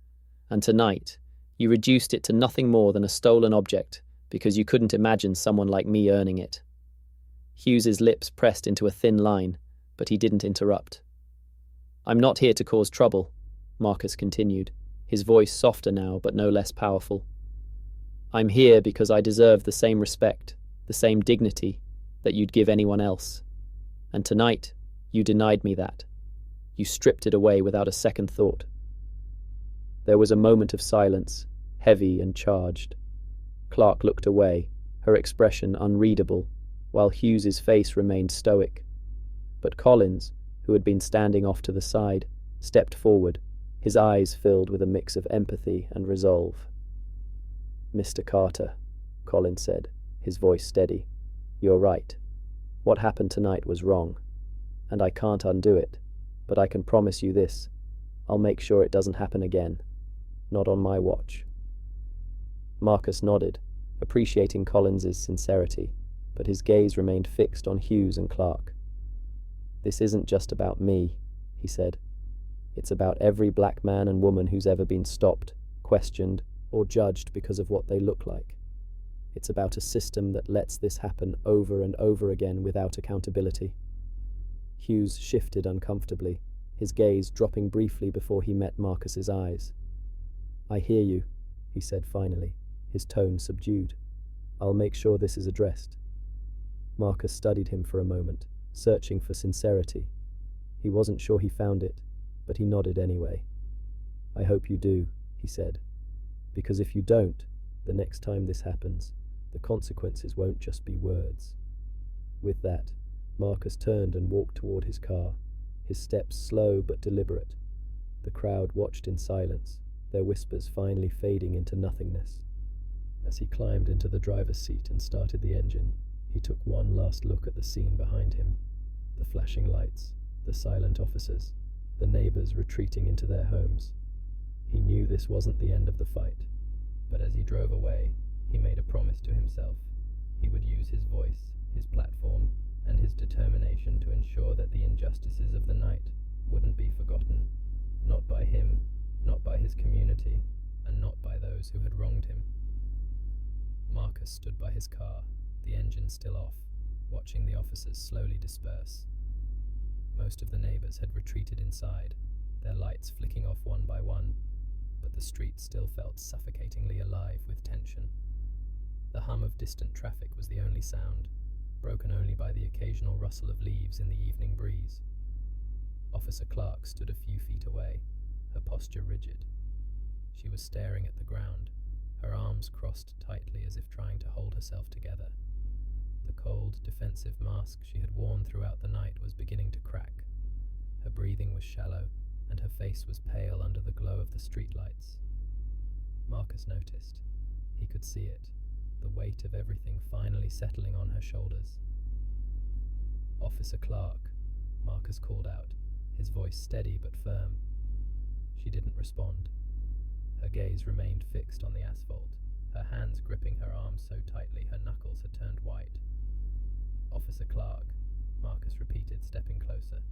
And tonight, you reduced it to nothing more than a stolen object because you couldn't imagine someone like me earning it." Hughes's lips pressed into a thin line, but he didn't interrupt. "I'm not here to cause trouble," Marcus continued, his voice softer now but no less powerful. "I'm here because I deserve the same respect, the same dignity that you'd give anyone else. And tonight, you denied me that. You stripped it away without a second thought." There was a moment of silence, heavy and charged. Clark looked away, her expression unreadable, while Hughes's face remained stoic. But Collins, who had been standing off to the side, stepped forward, his eyes filled with a mix of empathy and resolve. "Mr. Carter," Collins said, his voice steady, "you're right. What happened tonight was wrong, and I can't undo it, but I can promise you this. I'll make sure it doesn't happen again. Not on my watch." Marcus nodded, appreciating Collins's sincerity, but his gaze remained fixed on Hughes and Clark. "This isn't just about me," he said. "It's about every black man and woman who's ever been stopped, questioned, or judged because of what they look like. It's about a system that lets this happen over and over again without accountability." Hughes shifted uncomfortably, his gaze dropping briefly before he met Marcus's eyes. "I hear you," he said finally, his tone subdued. "I'll make sure this is addressed." Marcus studied him for a moment, searching for sincerity. He wasn't sure he found it, but he nodded anyway. "I hope you do," he said, "because if you don't, the next time this happens, the consequences won't just be words." With that, Marcus turned and walked toward his car, his steps slow but deliberate. The crowd watched in silence, their whispers finally fading into nothingness. As he climbed into the driver's seat and started the engine, he took one last look at the scene behind him. The flashing lights, the silent officers, the neighbors retreating into their homes. He knew this wasn't the end of the fight, but as he drove away, he made a promise to himself. He would use his voice, his platform, and his determination to ensure that the injustices of the night wouldn't be forgotten, not by him, not by his community, and not by those who had wronged him. Marcus stood by his car, the engine still off, watching the officers slowly disperse. Most of the neighbors had retreated inside, their lights flicking off one by one, but the street still felt suffocatingly alive with tension. The hum of distant traffic was the only sound, broken only by the occasional rustle of leaves in the evening breeze. Officer Clark stood a few feet away, her posture rigid. She was staring at the ground, her arms crossed tightly as if trying to hold herself together. The cold, defensive mask she had worn throughout the night was beginning to crack. Her breathing was shallow, and her face was pale under the glow of the streetlights. Marcus noticed. He could see it, the weight of everything finally settling on her shoulders. "Officer Clark," Marcus called out, his voice steady but firm. She didn't respond. Her gaze remained fixed on the asphalt, her hands gripping her arms so tightly her knuckles had turned white. "Officer Clark," Marcus repeated, stepping closer.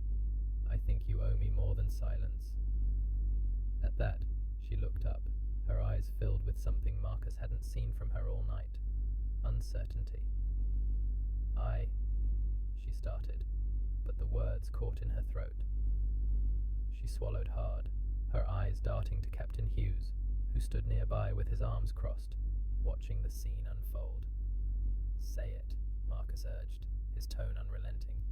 "I think you owe me more than silence." At that, she looked up, her eyes filled with something Marcus hadn't seen from her all night: uncertainty. She started, but the words caught in her throat. She swallowed hard, her eyes darting to Captain Hughes, who stood nearby with his arms crossed, watching the scene unfold. "Say it," Marcus urged, his tone unrelenting.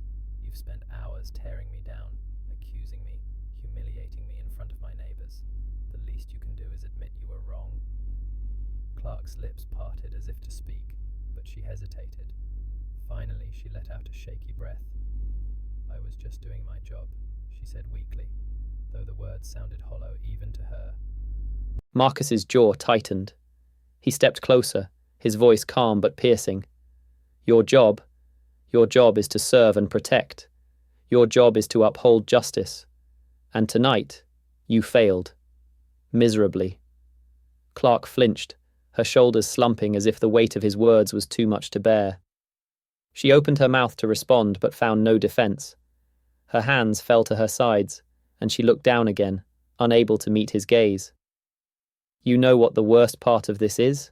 "You've spent hours tearing me down, accusing me, humiliating me in front of my neighbors. The least you can do is admit you were wrong." Clark's lips parted as if to speak, but she hesitated. Finally, she let out a shaky breath. "I was just doing my job," she said weakly. though the words sounded hollow even to her. Marcus's jaw tightened. He stepped closer, his voice calm but piercing. Your job is to serve and protect. Your job is to uphold justice. And tonight, you failed. Miserably. Clark flinched, her shoulders slumping as if the weight of his words was too much to bear. She opened her mouth to respond but found no defense. Her hands fell to her sides, and she looked down again, unable to meet his gaze. You know what the worst part of this is?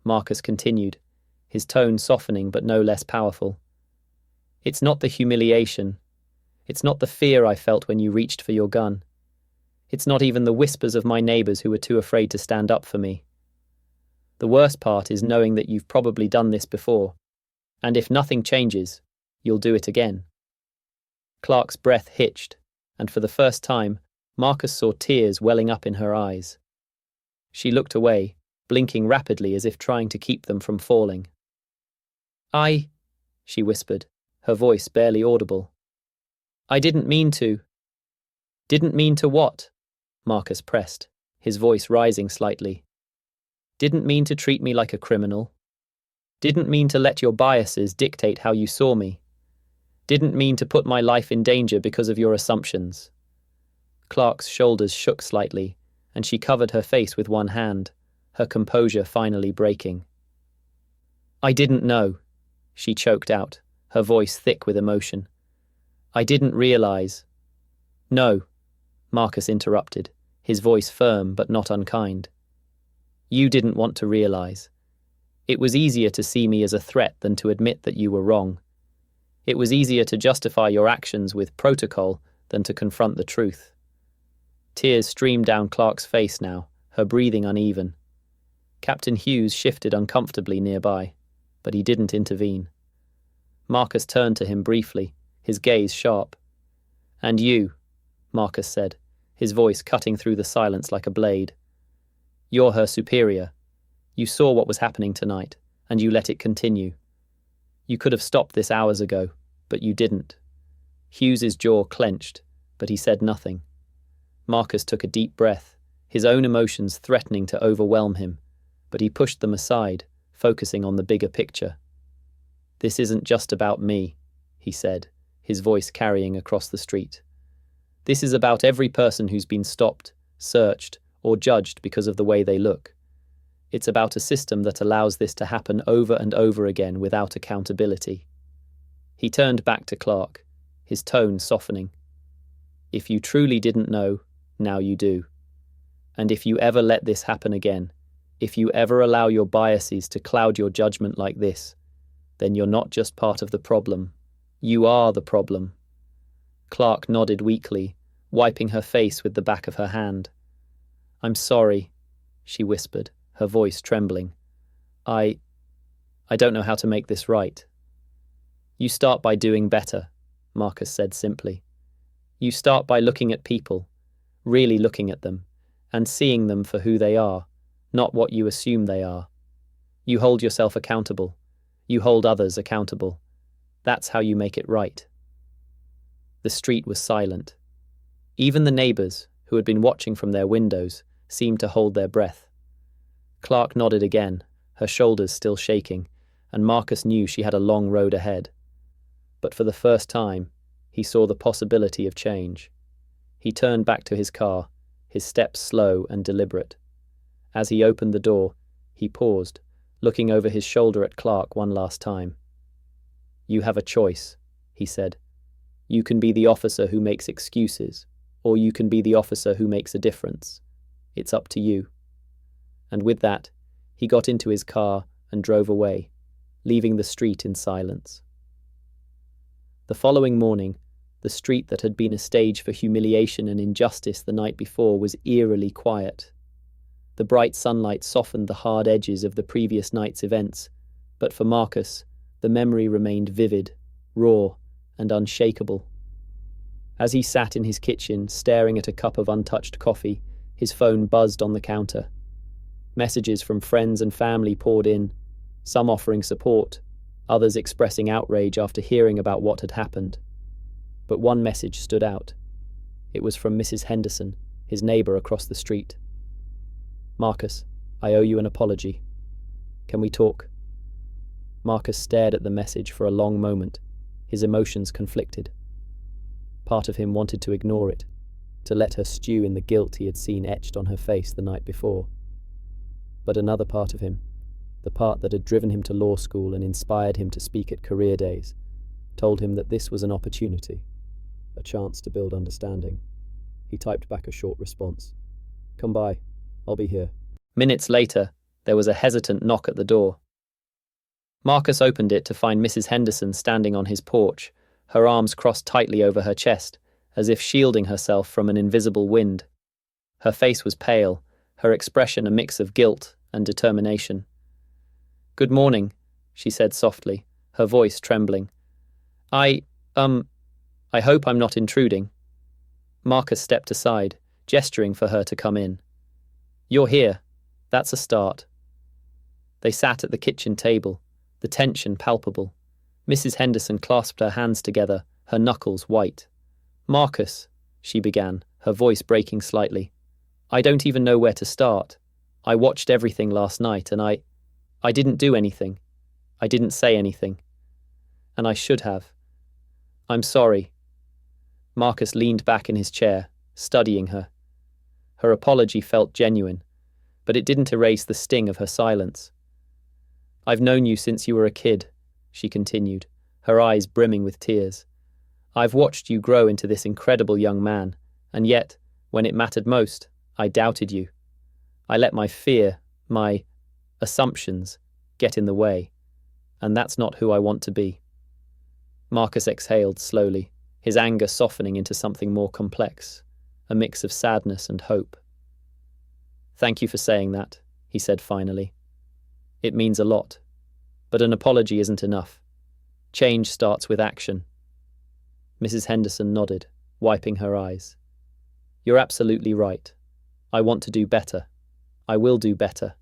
Marcus continued, his tone softening but no less powerful. It's not the humiliation. It's not the fear I felt when you reached for your gun. It's not even the whispers of my neighbors who were too afraid to stand up for me. The worst part is knowing that you've probably done this before, and if nothing changes, you'll do it again. Clark's breath hitched, and for the first time, Marcus saw tears welling up in her eyes. She looked away, blinking rapidly as if trying to keep them from falling. She whispered, her voice barely audible. I didn't mean to. Didn't mean to what? Marcus pressed, his voice rising slightly. Didn't mean to treat me like a criminal. Didn't mean to let your biases dictate how you saw me. Didn't mean to put my life in danger because of your assumptions. Clark's shoulders shook slightly, and she covered her face with one hand, her composure finally breaking. I didn't know, she choked out, her voice thick with emotion. I didn't realize. No, Marcus interrupted, his voice firm but not unkind. You didn't want to realize. It was easier to see me as a threat than to admit that you were wrong. It was easier to justify your actions with protocol than to confront the truth. Tears streamed down Clark's face now, her breathing uneven. Captain Hughes shifted uncomfortably nearby, but he didn't intervene. Marcus turned to him briefly, his gaze sharp. And you, Marcus said, his voice cutting through the silence like a blade. You're her superior. You saw what was happening tonight, and you let it continue. You could have stopped this hours ago, but you didn't. Hughes's jaw clenched, but he said nothing. Marcus took a deep breath, his own emotions threatening to overwhelm him, but he pushed them aside, focusing on the bigger picture. This isn't just about me, he said, his voice carrying across the street. This is about every person who's been stopped, searched, or judged because of the way they look. It's about a system that allows this to happen over and over again without accountability. He turned back to Clark, his tone softening. If you truly didn't know, now you do. And if you ever let this happen again, if you ever allow your biases to cloud your judgment like this, then you're not just part of the problem. You are the problem. Clark nodded weakly, wiping her face with the back of her hand. I'm sorry, she whispered, her voice trembling. I don't know how to make this right. You start by doing better, Marcus said simply. You start by looking at people, really looking at them, and seeing them for who they are, not what you assume they are. You hold yourself accountable. You hold others accountable. That's how you make it right. The street was silent. Even the neighbors, who had been watching from their windows, seemed to hold their breath. Clark nodded again, her shoulders still shaking, and Marcus knew she had a long road ahead. But for the first time, he saw the possibility of change. He turned back to his car, his steps slow and deliberate. As he opened the door, he paused, looking over his shoulder at Clark one last time. You have a choice, he said. You can be the officer who makes excuses, or you can be the officer who makes a difference. It's up to you. And with that, he got into his car and drove away, leaving the street in silence. The following morning, the street that had been a stage for humiliation and injustice the night before was eerily quiet. The bright sunlight softened the hard edges of the previous night's events, but for Marcus, the memory remained vivid, raw, and unshakable. As he sat in his kitchen, staring at a cup of untouched coffee, his phone buzzed on the counter. Messages from friends and family poured in, some offering support, others expressing outrage after hearing about what had happened. But one message stood out. It was from Mrs. Henderson, his neighbour across the street. "Marcus, I owe you an apology. Can we talk?" Marcus stared at the message for a long moment, his emotions conflicted. Part of him wanted to ignore it, to let her stew in the guilt he had seen etched on her face the night before. But another part of him, the part that had driven him to law school and inspired him to speak at career days, told him that this was an opportunity, a chance to build understanding. He typed back a short response. "Come by. I'll be here." Minutes later, there was a hesitant knock at the door. Marcus opened it to find Mrs. Henderson standing on his porch, her arms crossed tightly over her chest, as if shielding herself from an invisible wind. Her face was pale, her expression a mix of guilt and determination. "Good morning," she said softly, her voice trembling. I hope I'm not intruding." Marcus stepped aside, gesturing for her to come in. "You're here. That's a start." They sat at the kitchen table, the tension palpable. Mrs. Henderson clasped her hands together, her knuckles white. "Marcus," she began, her voice breaking slightly. "I don't even know where to start. I watched everything last night and I didn't do anything. I didn't say anything. And I should have. I'm sorry." Marcus leaned back in his chair, studying her. Her apology felt genuine, but it didn't erase the sting of her silence. "I've known you since you were a kid," she continued, her eyes brimming with tears. "I've watched you grow into this incredible young man, and yet, when it mattered most, I doubted you. I let my fear, my assumptions, get in the way, and that's not who I want to be." Marcus exhaled slowly, his anger softening into something more complex, a mix of sadness and hope. "Thank you for saying that," he said finally. "It means a lot. But an apology isn't enough. Change starts with action." Mrs. Henderson nodded, wiping her eyes. "You're absolutely right. I want to do better. I will do better."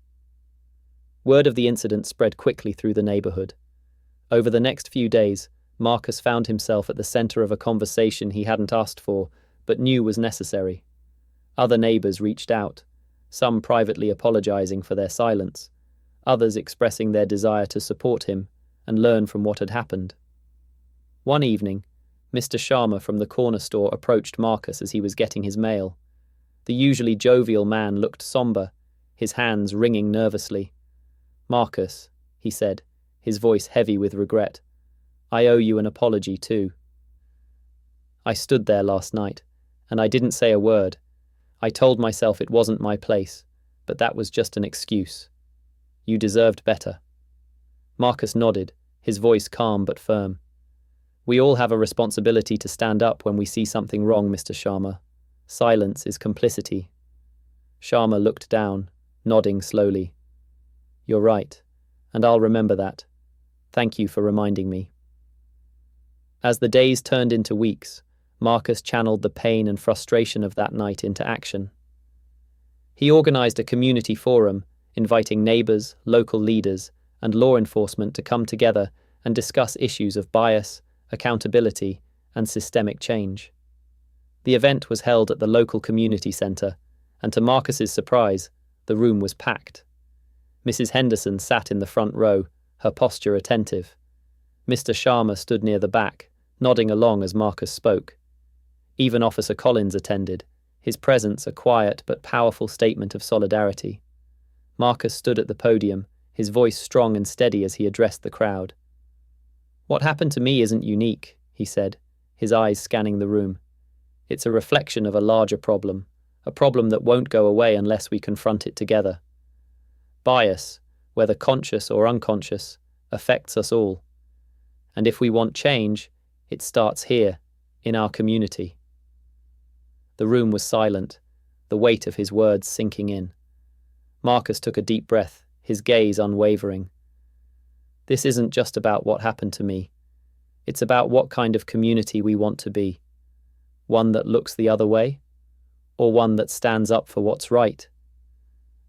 Word of the incident spread quickly through the neighborhood. Over the next few days, Marcus found himself at the center of a conversation he hadn't asked for, but knew was necessary. Other neighbors reached out, some privately apologizing for their silence, others expressing their desire to support him and learn from what had happened. One evening, Mr. Sharma from the corner store approached Marcus as he was getting his mail. The usually jovial man looked somber, his hands wringing nervously. "Marcus," he said, his voice heavy with regret, "I owe you an apology too. I stood there last night, and I didn't say a word. I told myself it wasn't my place, but that was just an excuse. You deserved better." Marcus nodded, his voice calm but firm. "We all have a responsibility to stand up when we see something wrong, Mr. Sharma. Silence is complicity." Sharma looked down, nodding slowly. "You're right, and I'll remember that. Thank you for reminding me." As the days turned into weeks, Marcus channeled the pain and frustration of that night into action. He organized a community forum, inviting neighbors, local leaders, and law enforcement to come together and discuss issues of bias, accountability, and systemic change. The event was held at the local community center, and to Marcus's surprise, the room was packed. Mrs. Henderson sat in the front row, her posture attentive. Mr. Sharma stood near the back, nodding along as Marcus spoke. Even Officer Collins attended, his presence a quiet but powerful statement of solidarity. Marcus stood at the podium, his voice strong and steady as he addressed the crowd. "What happened to me isn't unique," he said, his eyes scanning the room. "It's a reflection of a larger problem, a problem that won't go away unless we confront it together. Bias, whether conscious or unconscious, affects us all. And if we want change, it starts here, in our community." The room was silent, the weight of his words sinking in. Marcus took a deep breath, his gaze unwavering. "This isn't just about what happened to me. It's about what kind of community we want to be. One that looks the other way, or one that stands up for what's right."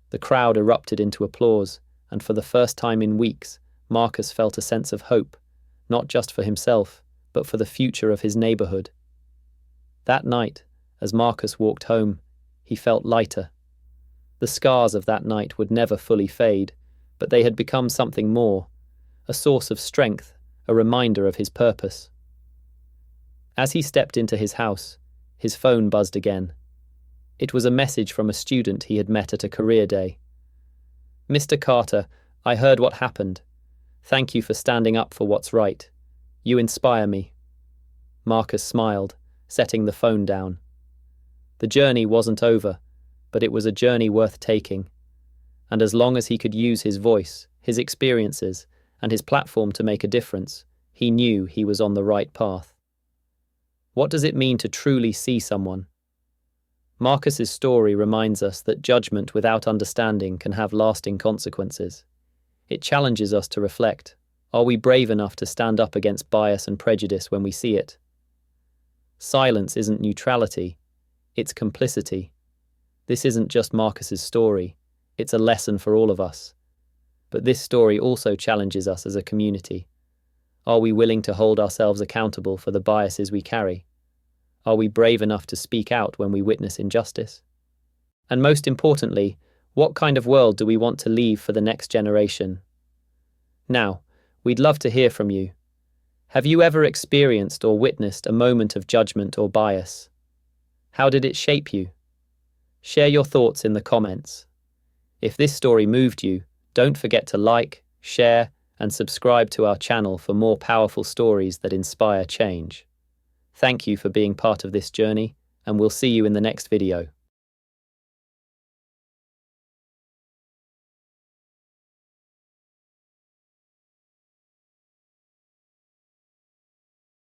The crowd erupted into applause, and for the first time in weeks, Marcus felt a sense of hope, not just for himself, but for the future of his neighborhood. That night, As Marcus walked home, he felt lighter. The scars of that night would never fully fade, but they had become something more, a source of strength, a reminder of his purpose. As he stepped into his house, his phone buzzed again. It was a message from a student he had met at a career day. "Mr. Carter, I heard what happened. Thank you for standing up for what's right. You inspire me." Marcus smiled, setting the phone down. The journey wasn't over, but it was a journey worth taking. And as long as he could use his voice, his experiences, and his platform to make a difference, he knew he was on the right path. What does it mean to truly see someone? Marcus's story reminds us that judgment without understanding can have lasting consequences. It challenges us to reflect. Are we brave enough to stand up against bias and prejudice when we see it? Silence isn't neutrality, it's complicity. This isn't just Marcus's story, it's a lesson for all of us. But this story also challenges us as a community. Are we willing to hold ourselves accountable for the biases we carry? Are we brave enough to speak out when we witness injustice? And most importantly, what kind of world do we want to leave for the next generation? Now, we'd love to hear from you. Have you ever experienced or witnessed a moment of judgment or bias? How did it shape you? Share your thoughts in the comments. If this story moved you, don't forget to like, share, and subscribe to our channel for more powerful stories that inspire change. Thank you for being part of this journey, and we'll see you in the next video.